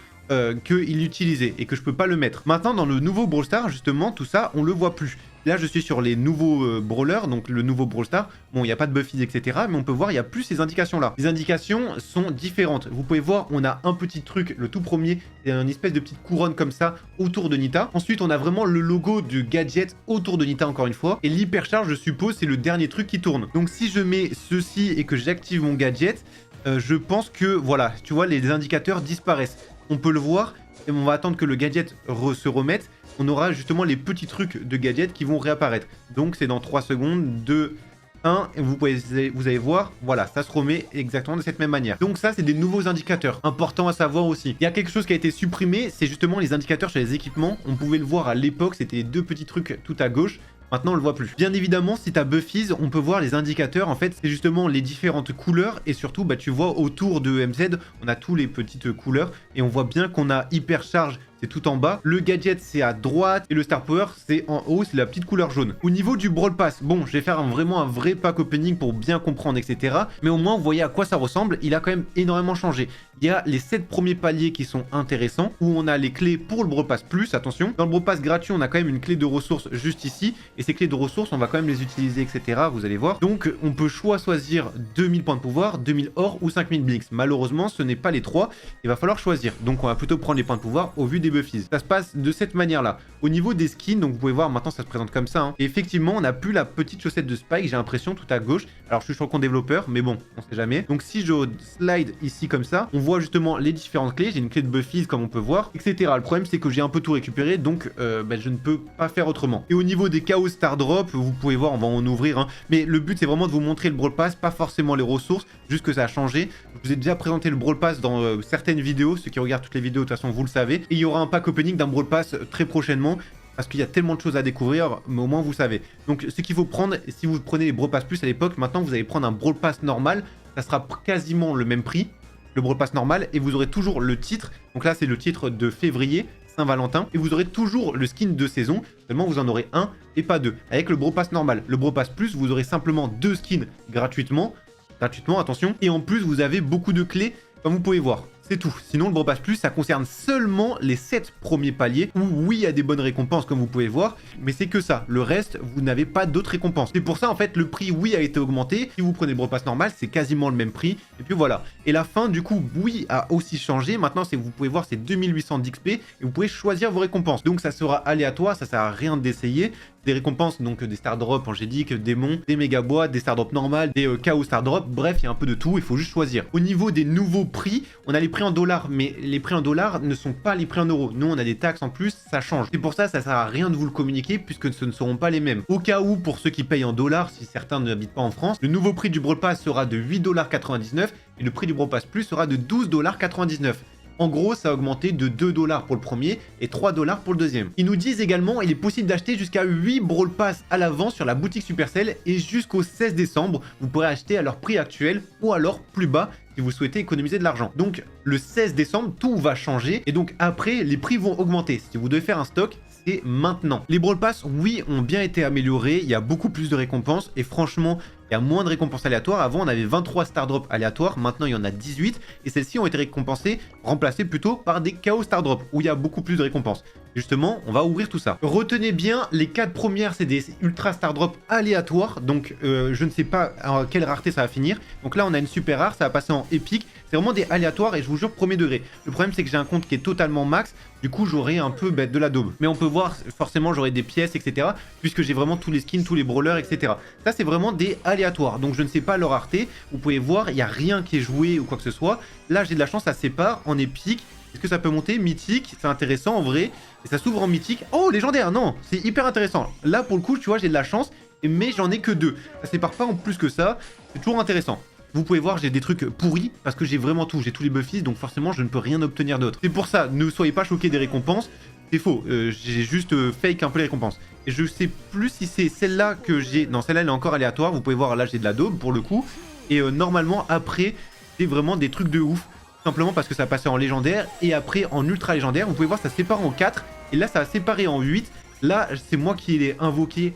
qu'il l'utilisait et que je peux pas le mettre. Maintenant, dans le nouveau Brawl Stars, justement, tout ça, on le voit plus. Là, je suis sur les nouveaux brawlers, donc le nouveau Brawl Stars. Bon, il n'y a pas de Buffies, etc. Mais on peut voir, il n'y a plus ces indications-là. Les indications sont différentes. Vous pouvez voir, on a un petit truc, le tout premier, c'est une espèce de petite couronne comme ça autour de Nita. Ensuite, on a vraiment le logo du gadget autour de Nita, encore une fois. Et l'hypercharge, je suppose, c'est le dernier truc qui tourne. Donc, si je mets ceci et que j'active mon gadget, je pense que, voilà, tu vois, les indicateurs disparaissent. On peut le voir, et on va attendre que le gadget se remette. On aura justement les petits trucs de gadget qui vont réapparaître. Donc c'est dans 3 secondes, 2, 1, et vous allez voir, voilà, ça se remet exactement de cette même manière. Donc ça, c'est des nouveaux indicateurs, importants à savoir aussi. Il y a quelque chose qui a été supprimé, c'est justement les indicateurs sur les équipements. On pouvait le voir à l'époque, c'était les deux petits trucs tout à gauche. Maintenant, on le voit plus. Bien évidemment, si tu as Buffies, on peut voir les indicateurs. En fait, c'est justement les différentes couleurs. Et surtout, bah, tu vois autour de MZ, on a tous les petites couleurs. Et on voit bien qu'on a Hypercharge, c'est tout en bas. Le gadget, c'est à droite. Et le Star Power, c'est en haut, c'est la petite couleur jaune. Au niveau du Brawl Pass, bon, je vais faire vraiment un vrai pack opening pour bien comprendre, etc. Mais au moins, vous voyez à quoi ça ressemble. Il a quand même énormément changé. Il y a les 7 premiers paliers qui sont intéressants, où on a les clés pour le Brawl Pass Plus, attention. Dans le Brawl Pass gratuit, on a quand même une clé de ressources juste ici. Et ces clés de ressources, on va quand même les utiliser, etc. Vous allez voir. Donc, on peut choisir 2000 points de pouvoir, 2000 or ou 5000 blinks. Malheureusement, ce n'est pas les 3. Il va falloir choisir. Donc, on va plutôt prendre les points de pouvoir au vu des Buffies. Ça se passe de cette manière-là. Au niveau des skins, donc vous pouvez voir, maintenant, ça se présente comme ça. Hein. Et effectivement, on n'a plus la petite chaussette de Spike, j'ai l'impression, tout à gauche. Alors, je suis sur le compte développeur, mais bon, on sait jamais. Donc, si je slide ici comme ça, on voit justement les différentes clés. J'ai une clé de Buffies, comme on peut voir, etc. Le problème, c'est que j'ai un peu tout récupéré, donc je ne peux pas faire autrement. Et au niveau des Chaos Star Drop, vous pouvez voir, on va en ouvrir. Hein. Mais le but, c'est vraiment de vous montrer le Brawl Pass, pas forcément les ressources, juste que ça a changé. Je vous ai déjà présenté le Brawl Pass dans certaines vidéos. Ceux qui regardent toutes les vidéos, de toute façon, vous le savez. Et il y aura un pack opening d'un Brawl Pass très prochainement. Parce qu'il y a tellement de choses à découvrir, mais au moins vous savez. Donc ce qu'il faut prendre, si vous prenez les Brawl Pass Plus à l'époque, maintenant vous allez prendre un Brawl Pass normal. Ça sera quasiment le même prix, le Brawl Pass normal. Et vous aurez toujours le titre. Donc là, c'est le titre de février, Saint-Valentin. Et vous aurez toujours le skin de saison. Seulement, vous en aurez un et pas deux. Avec le Brawl Pass normal. Le Brawl Pass Plus, vous aurez simplement 2 skins gratuitement. Gratuitement, attention. Et en plus, vous avez beaucoup de clés, comme vous pouvez voir. C'est tout. Sinon, le Brawl Pass Plus, ça concerne seulement les 7 premiers paliers, où oui, il y a des bonnes récompenses, comme vous pouvez voir, mais c'est que ça. Le reste, vous n'avez pas d'autres récompenses. C'est pour ça, en fait, le prix, oui, a été augmenté. Si vous prenez le Brawl Pass normal, c'est quasiment le même prix. Et puis voilà. Et la fin, du coup, oui, a aussi changé. Maintenant, vous pouvez voir, c'est 2800 d'XP, et vous pouvez choisir vos récompenses. Donc, ça sera aléatoire, ça sert à rien d'essayer. Des récompenses, donc des Star Drop angéliques, démons, des méga bois, des Star Drop normales, des Chaos Star Drop, bref, il y a un peu de tout, il faut juste choisir. Au niveau des nouveaux prix, on a les prix en dollars, mais les prix en dollars ne sont pas les prix en euros. Nous, on a des taxes en plus, ça change. C'est pour ça, ça sert à rien de vous le communiquer, puisque ce ne seront pas les mêmes. Au cas où, pour ceux qui payent en dollars, si certains n'habitent pas en France, le nouveau prix du Brawl Pass sera de 8,99$ et le prix du Brawl Pass Plus sera de 12,99$. En gros, ça a augmenté de 2$ pour le premier et 3$ pour le deuxième. Ils nous disent également, il est possible d'acheter jusqu'à 8 Brawl Pass à l'avance sur la boutique Supercell et jusqu'au 16 décembre, vous pourrez acheter à leur prix actuel ou alors plus bas si vous souhaitez économiser de l'argent. Donc, le 16 décembre, tout va changer et donc après, les prix vont augmenter. Si vous devez faire un stock, c'est maintenant. Les Brawl Pass, oui, ont bien été améliorés. Il y a beaucoup plus de récompenses et franchement, il y a moins de récompenses aléatoires. Avant, on avait 23 Star Drop aléatoires. Maintenant, il y en a 18. Et celles-ci ont été récompensées, remplacées plutôt par des Chaos Star Drop, où il y a beaucoup plus de récompenses. Justement, on va ouvrir tout ça. Retenez bien, les 4 premières, c'est des Ultra Star Drop aléatoires. Donc, je ne sais pas à quelle rareté ça va finir. Donc là, on a une super rare, ça va passer en épique. C'est vraiment des aléatoires et je vous jure, premier degré. Le problème, c'est que j'ai un compte qui est totalement max. Du coup, j'aurai un peu de la daube. Mais on peut voir, forcément, j'aurai des pièces, etc. Puisque j'ai vraiment tous les skins, tous les brawlers, etc. Ça, c'est vraiment des aléatoires. Donc, je ne sais pas leur rareté. Vous pouvez voir, il n'y a rien qui est joué ou quoi que ce soit. Là, j'ai de la chance, ça sépare en épique. Est-ce que ça peut monter? Mythique, c'est intéressant en vrai. Et ça s'ouvre en mythique. Oh, légendaire, non, c'est hyper intéressant. Là, pour le coup, tu vois, j'ai de la chance. Mais j'en ai que 2. Ça sépare pas en plus que ça. C'est toujours intéressant. Vous pouvez voir, j'ai des trucs pourris parce que j'ai vraiment tout. J'ai tous les Buffies, donc forcément, je ne peux rien obtenir d'autre. C'est pour ça, ne soyez pas choqués des récompenses. C'est faux. J'ai juste fake un peu les récompenses. Et je sais plus si c'est celle-là que j'ai... Non, celle-là, elle est encore aléatoire. Vous pouvez voir, là, j'ai de la daube pour le coup. Et normalement, après, c'est vraiment des trucs de ouf. Simplement parce que ça passait en légendaire. Et après, en ultra légendaire, vous pouvez voir, ça se sépare en 4. Et là, ça a séparé en 8. Là, c'est moi qui l'ai invoqué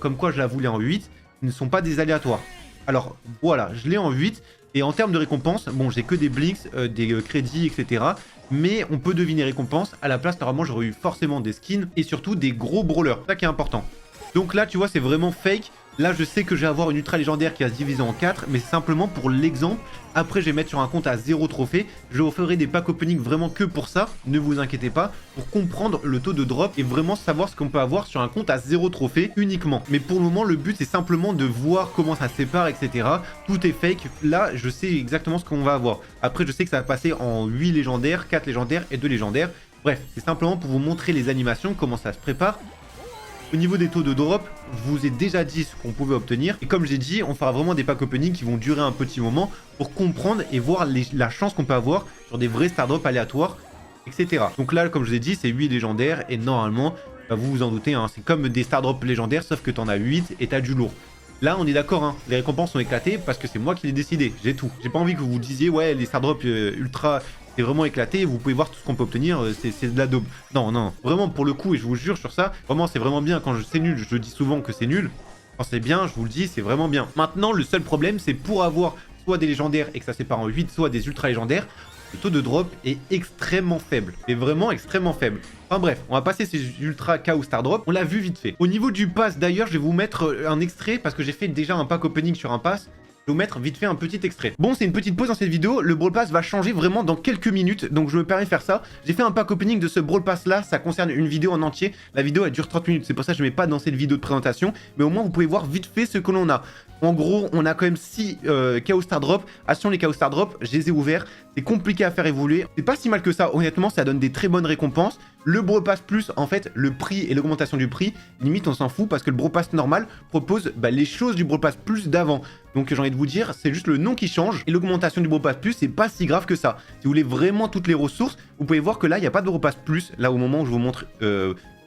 comme quoi je la voulais en 8. Ce ne sont pas des aléatoires. Alors voilà, je l'ai en 8. Et en termes de récompenses, bon, j'ai que des blinks, des crédits, etc. Mais on peut deviner récompenses. À la place, normalement, j'aurais eu forcément des skins et surtout des gros brawlers. C'est ça qui est important. Donc là, tu vois, c'est vraiment fake. Là, je sais que je vais avoir une ultra légendaire qui va se diviser en 4, mais c'est simplement pour l'exemple. Après, je vais mettre sur un compte à 0 trophée. Je vous ferai des packs opening vraiment que pour ça, ne vous inquiétez pas, pour comprendre le taux de drop et vraiment savoir ce qu'on peut avoir sur un compte à 0 trophée uniquement. Mais pour le moment, le but, c'est simplement de voir comment ça se sépare, etc. Tout est fake. Là, je sais exactement ce qu'on va avoir. Après, je sais que ça va passer en 8 légendaires, 4 légendaires et 2 légendaires. Bref, c'est simplement pour vous montrer les animations, comment ça se prépare. Au niveau des taux de drop, je vous ai déjà dit ce qu'on pouvait obtenir. Et comme j'ai dit, on fera vraiment des packs opening qui vont durer un petit moment pour comprendre et voir la chance qu'on peut avoir sur des vrais star drops aléatoires, etc. Donc là, comme je vous ai dit, c'est 8 légendaires et normalement, bah, vous vous en doutez, hein, c'est comme des star drops légendaires sauf que t'en as 8 et t'as du lourd. Là, on est d'accord, hein, les récompenses sont éclatées parce que c'est moi qui l'ai décidé, j'ai tout. J'ai pas envie que vous vous disiez, ouais, les star drops ultra, c'est vraiment éclaté, vous pouvez voir tout ce qu'on peut obtenir, c'est de la daube. Non, non, vraiment, pour le coup, et je vous jure sur ça, vraiment, c'est vraiment bien. Quand c'est nul, je dis souvent que c'est nul. Quand c'est bien, je vous le dis, c'est vraiment bien. Maintenant, le seul problème, c'est pour avoir soit des légendaires et que ça se sépare en 8, soit des ultra légendaires, le taux de drop est extrêmement faible. C'est vraiment extrêmement faible. Enfin bref, on va passer ces ultra chaos star drop. On l'a vu vite fait. Au niveau du pass, d'ailleurs, je vais vous mettre un extrait parce que j'ai fait déjà un pack opening sur un pass. Je vais vous mettre vite fait un petit extrait. Bon, c'est une petite pause dans cette vidéo. Le Brawl Pass va changer vraiment dans quelques minutes. Donc je me permets de faire ça. J'ai fait un pack opening de ce Brawl Pass là. Ça concerne une vidéo en entier. La vidéo elle dure 30 minutes. C'est pour ça que je ne mets pas dans cette vidéo de présentation. Mais au moins vous pouvez voir vite fait ce que l'on a. En gros, on a quand même 6 Chaos Star Drop. Attention, les Chaos Star Drop, je les ai ouverts. C'est compliqué à faire évoluer. C'est pas si mal que ça. Honnêtement, ça donne des très bonnes récompenses. Le Brawl Pass Plus, en fait, le prix et l'augmentation du prix, limite on s'en fout parce que le Brawl Pass normal propose les choses du Brawl Pass Plus d'avant. Donc j'ai envie de vous dire, c'est juste le nom qui change et l'augmentation du Brawl Pass Plus, c'est pas si grave que ça. Si vous voulez vraiment toutes les ressources, vous pouvez voir que là, il n'y a pas de Brawl Pass Plus, là au moment où je vous montre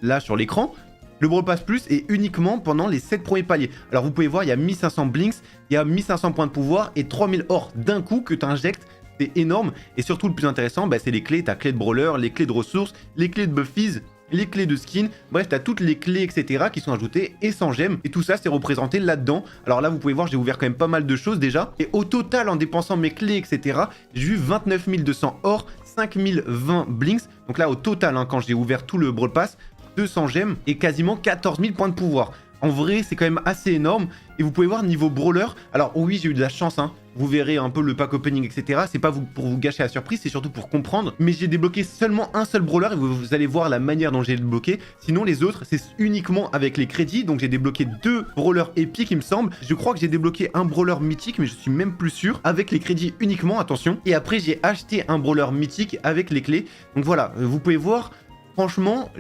là sur l'écran. Le Brawl Pass Plus est uniquement pendant les 7 premiers paliers. Alors vous pouvez voir, il y a 1500 blinks, il y a 1500 points de pouvoir et 3000 or d'un coup que tu injectes. C'est énorme. Et surtout, le plus intéressant, c'est les clés. Tu as clé de brawler, les clés de ressources, les clés de buffies, les clés de skin. Bref, tu as toutes les clés, etc. qui sont ajoutées et sans gemmes. Et tout ça, c'est représenté là-dedans. Alors là, vous pouvez voir, j'ai ouvert quand même pas mal de choses déjà. Et au total, en dépensant mes clés, etc., j'ai eu 29 200 or, 5020 blinks. Donc là, au total, quand j'ai ouvert tout le Brawl Pass, 200 gemmes et quasiment 14 000 points de pouvoir. En vrai, c'est quand même assez énorme. Et vous pouvez voir niveau brawler. Alors oui, j'ai eu de la chance, Vous verrez un peu le pack opening, etc. C'est pas pour vous gâcher la surprise, c'est surtout pour comprendre. Mais j'ai débloqué seulement un seul brawler et vous allez voir la manière dont j'ai débloqué. Sinon, les autres, c'est uniquement avec les crédits. Donc j'ai débloqué 2 brawlers épiques, il me semble. Je crois que j'ai débloqué un brawler mythique, mais je suis même plus sûr. Avec les crédits uniquement, attention. Et après, j'ai acheté un brawler mythique avec les clés. Donc voilà, vous pouvez voir. Franchement,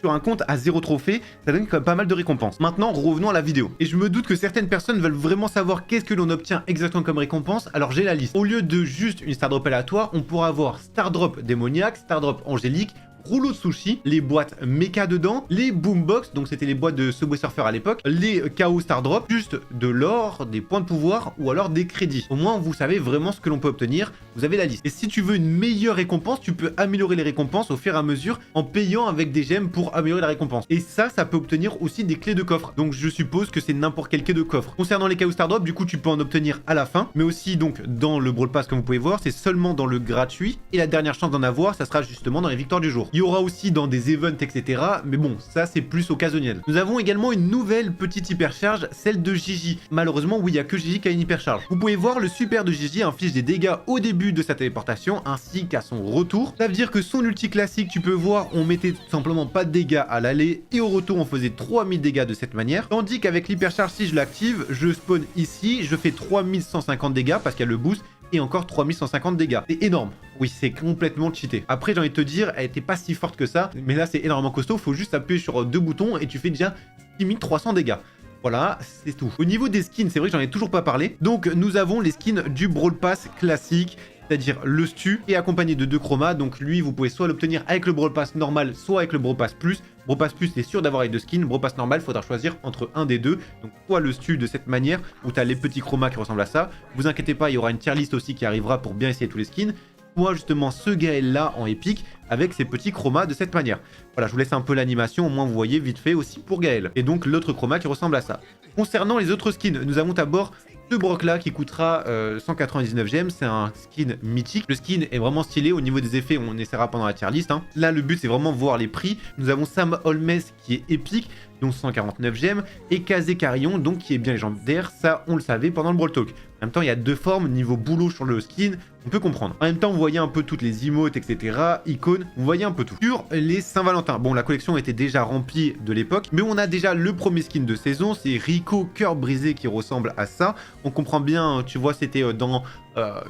sur un compte à 0 trophée, ça donne quand même pas mal de récompenses. Maintenant, revenons à la vidéo. Et je me doute que certaines personnes veulent vraiment savoir qu'est-ce que l'on obtient exactement comme récompense, alors j'ai la liste. Au lieu de juste une Star Drop aléatoire, on pourra avoir Star Drop démoniaque, Star Drop angélique, rouleau de sushi, les boîtes méca dedans, les boombox, donc c'était les boîtes de Subway Surfer à l'époque, les chaos star drop, juste de l'or, des points de pouvoir ou alors des crédits. Au moins vous savez vraiment ce que l'on peut obtenir, vous avez la liste. Et si tu veux une meilleure récompense, tu peux améliorer les récompenses au fur et à mesure en payant avec des gemmes pour améliorer la récompense. Et ça peut obtenir aussi des clés de coffre. Donc je suppose que c'est n'importe quelle clé de coffre. Concernant les chaos star drop, du coup tu peux en obtenir à la fin, mais aussi donc dans le Brawl Pass comme vous pouvez voir, c'est seulement dans le gratuit. Et la dernière chance d'en avoir, ça sera justement dans les victoires du jour. Il y aura aussi dans des events, etc. Mais bon, ça c'est plus occasionnel. Nous avons également une nouvelle petite hypercharge, celle de Gigi. Malheureusement, oui, il n'y a que Gigi qui a une hypercharge. Vous pouvez voir, le super de Gigi inflige des dégâts au début de sa téléportation, ainsi qu'à son retour. Ça veut dire que son ulti classique, tu peux voir, on mettait tout simplement pas de dégâts à l'aller, et au retour, on faisait 3000 dégâts de cette manière. Tandis qu'avec l'hypercharge, si je l'active, je spawn ici, je fais 3150 dégâts, parce qu'il y a le boost, et encore 3150 dégâts. C'est énorme. Oui, c'est complètement cheaté. Après, j'ai envie de te dire, elle était pas si forte que ça, mais là, c'est énormément costaud. Faut juste appuyer sur 2 boutons et tu fais déjà 6300 dégâts. Voilà, c'est tout. Au niveau des skins, c'est vrai que j'en ai toujours pas parlé. Donc, nous avons les skins du Brawl Pass classique, c'est-à-dire le stu, et accompagné de 2 chromas. Donc lui, vous pouvez soit l'obtenir avec le Brawl Pass normal, soit avec le Brawl Pass Plus. Brawl Pass Plus, c'est sûr d'avoir les 2 skins. Brawl Pass normal, il faudra choisir entre un des deux. Donc soit le stu de cette manière, où tu as les petits chromas qui ressemblent à ça. Vous inquiétez pas, il y aura une tier list aussi qui arrivera pour bien essayer tous les skins. Soit justement ce Gaël là en épique avec ses petits chromas de cette manière. Voilà, je vous laisse un peu l'animation, au moins vous voyez vite fait aussi pour Gaël. Et donc l'autre chroma qui ressemble à ça. Concernant les autres skins, nous avons d'abord ce Brock là qui coûtera 199 gemmes, c'est un skin mythique. Le skin est vraiment stylé, au niveau des effets on essaiera pendant la tier list. Là le but c'est vraiment voir les prix. Nous avons Sam Holmes qui est épique, donc 149 gemmes, et Kazé Carillon donc qui est bien légendaire, ça on le savait pendant le Brawl Talk. En même temps il y a 2 formes, niveau boulot sur le skin, on peut comprendre. En même temps vous voyez un peu toutes les emotes, etc, icônes, vous voyez un peu tout. Sur les Saint-Valentin, bon la collection était déjà remplie de l'époque, mais on a déjà le premier skin de saison, c'est Rico Cœur Brisé qui ressemble à ça. On comprend bien, tu vois, c'était dans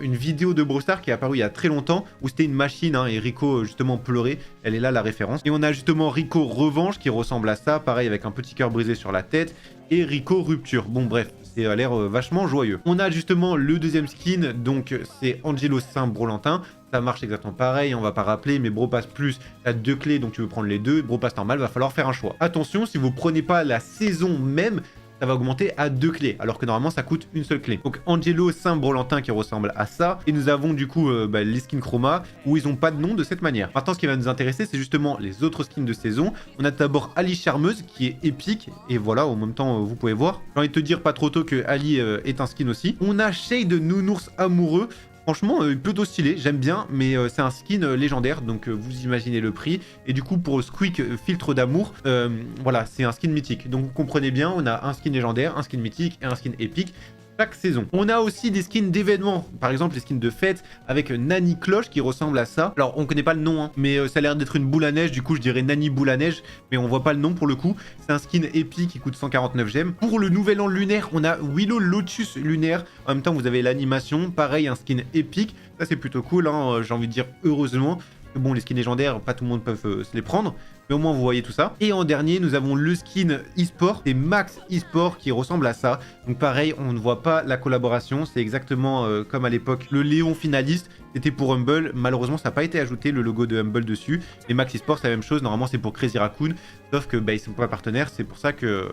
une vidéo de Brawl Stars qui est apparue il y a très longtemps, où c'était une machine, et Rico justement pleurait, elle est là la référence. Et on a justement Rico Revanche qui ressemble à ça, pareil avec avec un petit cœur brisé sur la tête, et Rico Rupture. Bon bref, c'est à l'air vachement joyeux. On a justement le deuxième skin, donc c'est Angelo Saint Brolantin. Ça marche exactement pareil, on va pas rappeler, mais Bro Pass Plus, t'as 2 clés, donc tu veux prendre les deux. Bro Pass normal, va falloir faire un choix. Attention, si vous prenez pas la saison même, ça va augmenter à 2 clés, alors que normalement ça coûte une seule clé. Donc Angelo Saint-Brolantin qui ressemble à ça, et nous avons du coup les skins chroma, où ils ont pas de nom de cette manière. Maintenant ce qui va nous intéresser, c'est justement les autres skins de saison. On a d'abord Ali Charmeuse, qui est épique, et voilà, en même temps vous pouvez voir. J'ai envie de te dire pas trop tôt que Ali est un skin aussi. On a Shade Nounours Amoureux. Franchement, plutôt stylé, j'aime bien, mais c'est un skin légendaire, donc vous imaginez le prix. Et du coup, pour Squeak Filtre d'amour, voilà, c'est un skin mythique. Donc vous comprenez bien, on a un skin légendaire, un skin mythique et un skin épique chaque saison. On a aussi des skins d'événements, par exemple les skins de fête avec Nani Cloche qui ressemble à ça. Alors on connaît pas le nom, hein, mais ça a l'air d'être une boule à neige, du coup je dirais Nani Boule à neige, mais on voit pas le nom pour le coup. C'est un skin épique qui coûte 149 gemmes. Pour le nouvel an lunaire, on a Willow Lotus lunaire. En même temps vous avez l'animation, pareil un skin épique. Ça c'est plutôt cool, hein, j'ai envie de dire heureusement. Bon, les skins légendaires, pas tout le monde peut se les prendre, mais au moins vous voyez tout ça. Et en dernier, nous avons le skin e-sport, c'est Max e-sport qui ressemble à ça. Donc pareil, on ne voit pas la collaboration, c'est exactement comme à l'époque le Léon finaliste, c'était pour Humble. Malheureusement, ça n'a pas été ajouté le logo de Humble dessus. Et Max e-sport, c'est la même chose, normalement c'est pour Crazy Raccoon, sauf que ils sont pas partenaires, c'est pour ça qu'il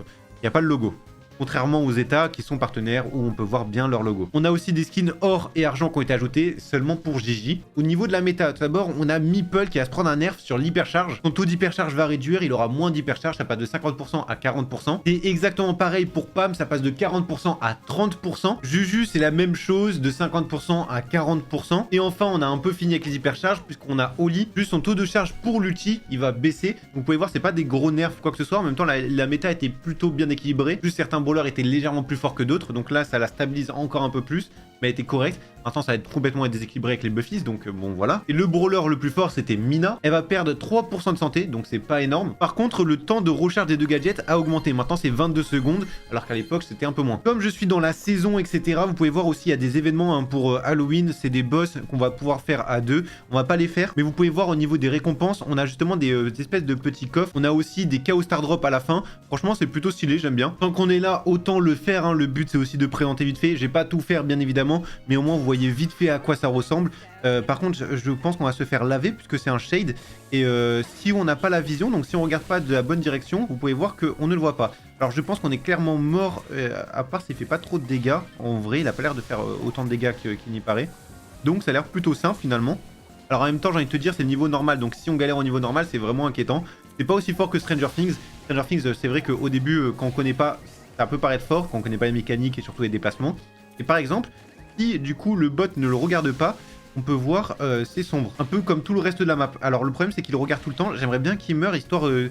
n'y a pas le logo. Contrairement aux États qui sont partenaires où on peut voir bien leur logo. On a aussi des skins or et argent qui ont été ajoutés seulement pour Gigi. Au niveau de la méta, tout d'abord, on a Meeple qui va se prendre un nerf sur l'hypercharge. Son taux d'hypercharge va réduire, il aura moins d'hypercharge, ça passe de 50% à 40%. C'est exactement pareil pour Pam, ça passe de 40% à 30%. Juju, c'est la même chose, de 50% à 40%. Et enfin, on a un peu fini avec les hypercharges puisqu'on a Oli. Plus son taux de charge pour l'ulti, il va baisser. Donc, vous pouvez voir, c'est pas des gros nerfs quoi que ce soit. En même temps, la méta était plutôt bien équilibrée. Plus certains brawlers étaient légèrement plus forts que d'autres, donc là ça la stabilise encore un peu plus, mais elle était correcte. Maintenant ça va être complètement déséquilibré avec les buffies, donc bon voilà. Et le brawler le plus fort c'était Mina, elle va perdre 3% de santé, donc c'est pas énorme. Par contre le temps de recharge des deux gadgets a augmenté, maintenant c'est 22 secondes, alors qu'à l'époque c'était un peu moins. Comme je suis dans la saison etc, vous pouvez voir aussi il y a des événements hein, pour Halloween, c'est des boss qu'on va pouvoir faire à deux, on va pas les faire, mais vous pouvez voir au niveau des récompenses, on a justement des espèces de petits coffres, on a aussi des Chaos Star Drop à la fin, franchement c'est plutôt stylé, j'aime bien. Tant qu'on est là, autant le faire, hein. Le but c'est aussi de présenter vite fait, j'ai pas tout faire bien évidemment, mais au moins vous voyez vite fait à quoi ça ressemble. Par contre je pense qu'on va se faire laver puisque c'est un shade, et si on n'a pas la vision, donc si on regarde pas de la bonne direction, vous pouvez voir qu'on ne le voit pas. Alors je pense qu'on est clairement mort, à part s'il fait pas trop de dégâts. En vrai il a pas l'air de faire autant de dégâts qu'il n'y paraît, donc ça a l'air plutôt simple finalement. Alors en même temps j'ai envie de te dire c'est le niveau normal, donc si on galère au niveau normal c'est vraiment inquiétant. C'est pas aussi fort que Stranger Things. Stranger Things c'est vrai qu'au début quand on connaît pas, ça peut paraître fort quand on connaît pas les mécaniques et surtout les déplacements. Et par exemple, si du coup le bot ne le regarde pas, on peut voir c'est sombre, un peu comme tout le reste de la map. Alors le problème c'est qu'il regarde tout le temps, j'aimerais bien qu'il meure histoire de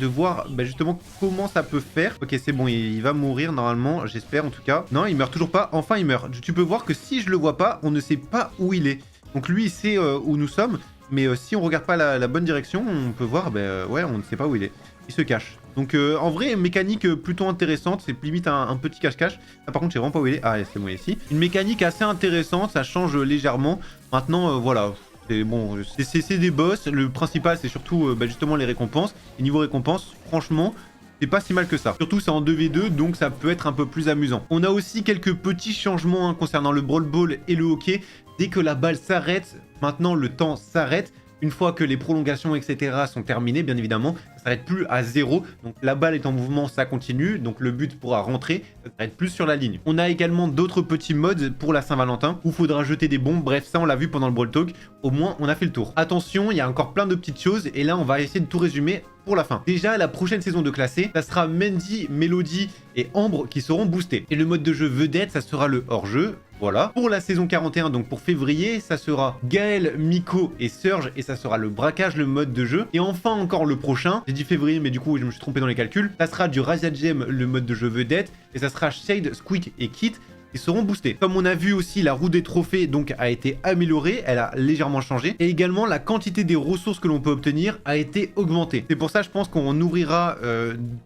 voir justement comment ça peut faire. Ok c'est bon, il va mourir normalement, j'espère en tout cas. Non il meurt toujours pas, enfin il meurt. Tu peux voir que si je le vois pas, on ne sait pas où il est. Donc lui il sait où nous sommes, mais si on regarde pas la bonne direction, on peut voir, ouais on ne sait pas où il est. Il se cache. Donc en vrai, mécanique plutôt intéressante, c'est limite un petit cache-cache. Ah, par contre, je sais vraiment pas où il est. Ah, c'est bon, il est ici. Une mécanique assez intéressante, ça change légèrement. Maintenant, voilà, c'est bon, c'est des boss. Le principal, c'est surtout justement les récompenses. Et niveau récompenses, franchement, c'est pas si mal que ça. Surtout, c'est en 2v2, donc ça peut être un peu plus amusant. On a aussi quelques petits changements hein, concernant le Brawl Ball et le hockey. Dès que la balle s'arrête, maintenant le temps s'arrête. Une fois que les prolongations, etc. sont terminées, bien évidemment, ça s'arrête plus à 0. Donc la balle est en mouvement, ça continue. Donc le but pourra rentrer, ça s'arrête plus sur la ligne. On a également d'autres petits modes pour la Saint-Valentin où il faudra jeter des bombes. Bref, ça on l'a vu pendant le Brawl Talk. Au moins, on a fait le tour. Attention, il y a encore plein de petites choses. Et là, on va essayer de tout résumer pour la fin. Déjà, la prochaine saison de classé, ça sera Mandy, Mélodie et Ambre qui seront boostés. Et le mode de jeu vedette, ça sera le hors-jeu. Voilà. Pour la saison 41, donc pour février, ça sera Gaël, Miko et Surge, et ça sera le braquage, le mode de jeu. Et enfin encore le prochain, j'ai dit février, mais du coup je me suis trompé dans les calculs, ça sera du Razia Gem, le mode de jeu vedette, et ça sera Shade, Squeak et Kit, qui seront boostés. Comme on a vu aussi, la roue des trophées donc a été améliorée, elle a légèrement changé, et également la quantité des ressources que l'on peut obtenir a été augmentée. C'est pour ça je pense qu'on ouvrira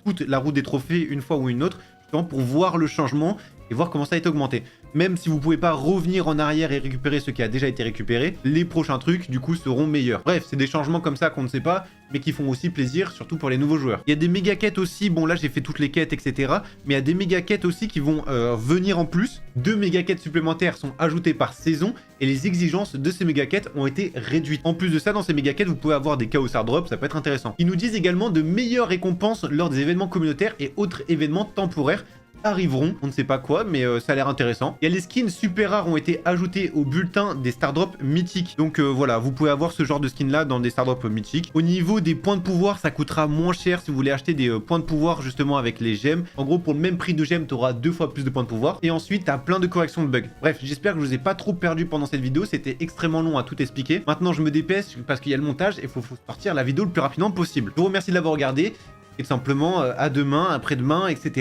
toute la roue des trophées une fois ou une autre, pour voir le changement et voir comment ça a été augmenté. Même si vous pouvez pas revenir en arrière et récupérer ce qui a déjà été récupéré, les prochains trucs du coup seront meilleurs. Bref, c'est des changements comme ça qu'on ne sait pas, mais qui font aussi plaisir, surtout pour les nouveaux joueurs. Il y a des méga quêtes aussi, bon là j'ai fait toutes les quêtes, etc. Mais il y a des méga quêtes aussi qui vont venir en plus. 2 méga quêtes supplémentaires sont ajoutées par saison, et les exigences de ces méga quêtes ont été réduites. En plus de ça, dans ces méga quêtes, vous pouvez avoir des chaos hard drops, ça peut être intéressant. Ils nous disent également de meilleures récompenses lors des événements communautaires et autres événements temporaires arriveront, on ne sait pas quoi, mais ça a l'air intéressant. Il y a les skins super rares ont été ajoutés au bulletin des Stardrops mythiques. Donc voilà, vous pouvez avoir ce genre de skin là dans des Stardrops mythiques. Au niveau des points de pouvoir, ça coûtera moins cher si vous voulez acheter des points de pouvoir justement avec les gemmes. En gros, pour le même prix de gemmes, tu auras 2 fois plus de points de pouvoir. Et ensuite, tu as plein de corrections de bugs. Bref, j'espère que je vous ai pas trop perdu pendant cette vidéo. C'était extrêmement long à tout expliquer. Maintenant, je me dépêche parce qu'il y a le montage et il faut sortir la vidéo le plus rapidement possible. Je vous remercie de l'avoir regardé. Et tout simplement, à demain, après-demain, etc.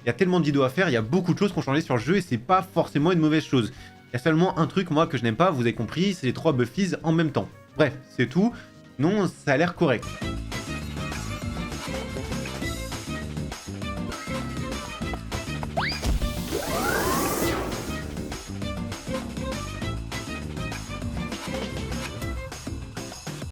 Il y a tellement de vidéos à faire, il y a beaucoup de choses qui ont changé sur le jeu et c'est pas forcément une mauvaise chose. Il y a seulement un truc, moi, que je n'aime pas, vous avez compris, c'est les 3 Buffies en même temps. Bref, c'est tout. Non, ça a l'air correct.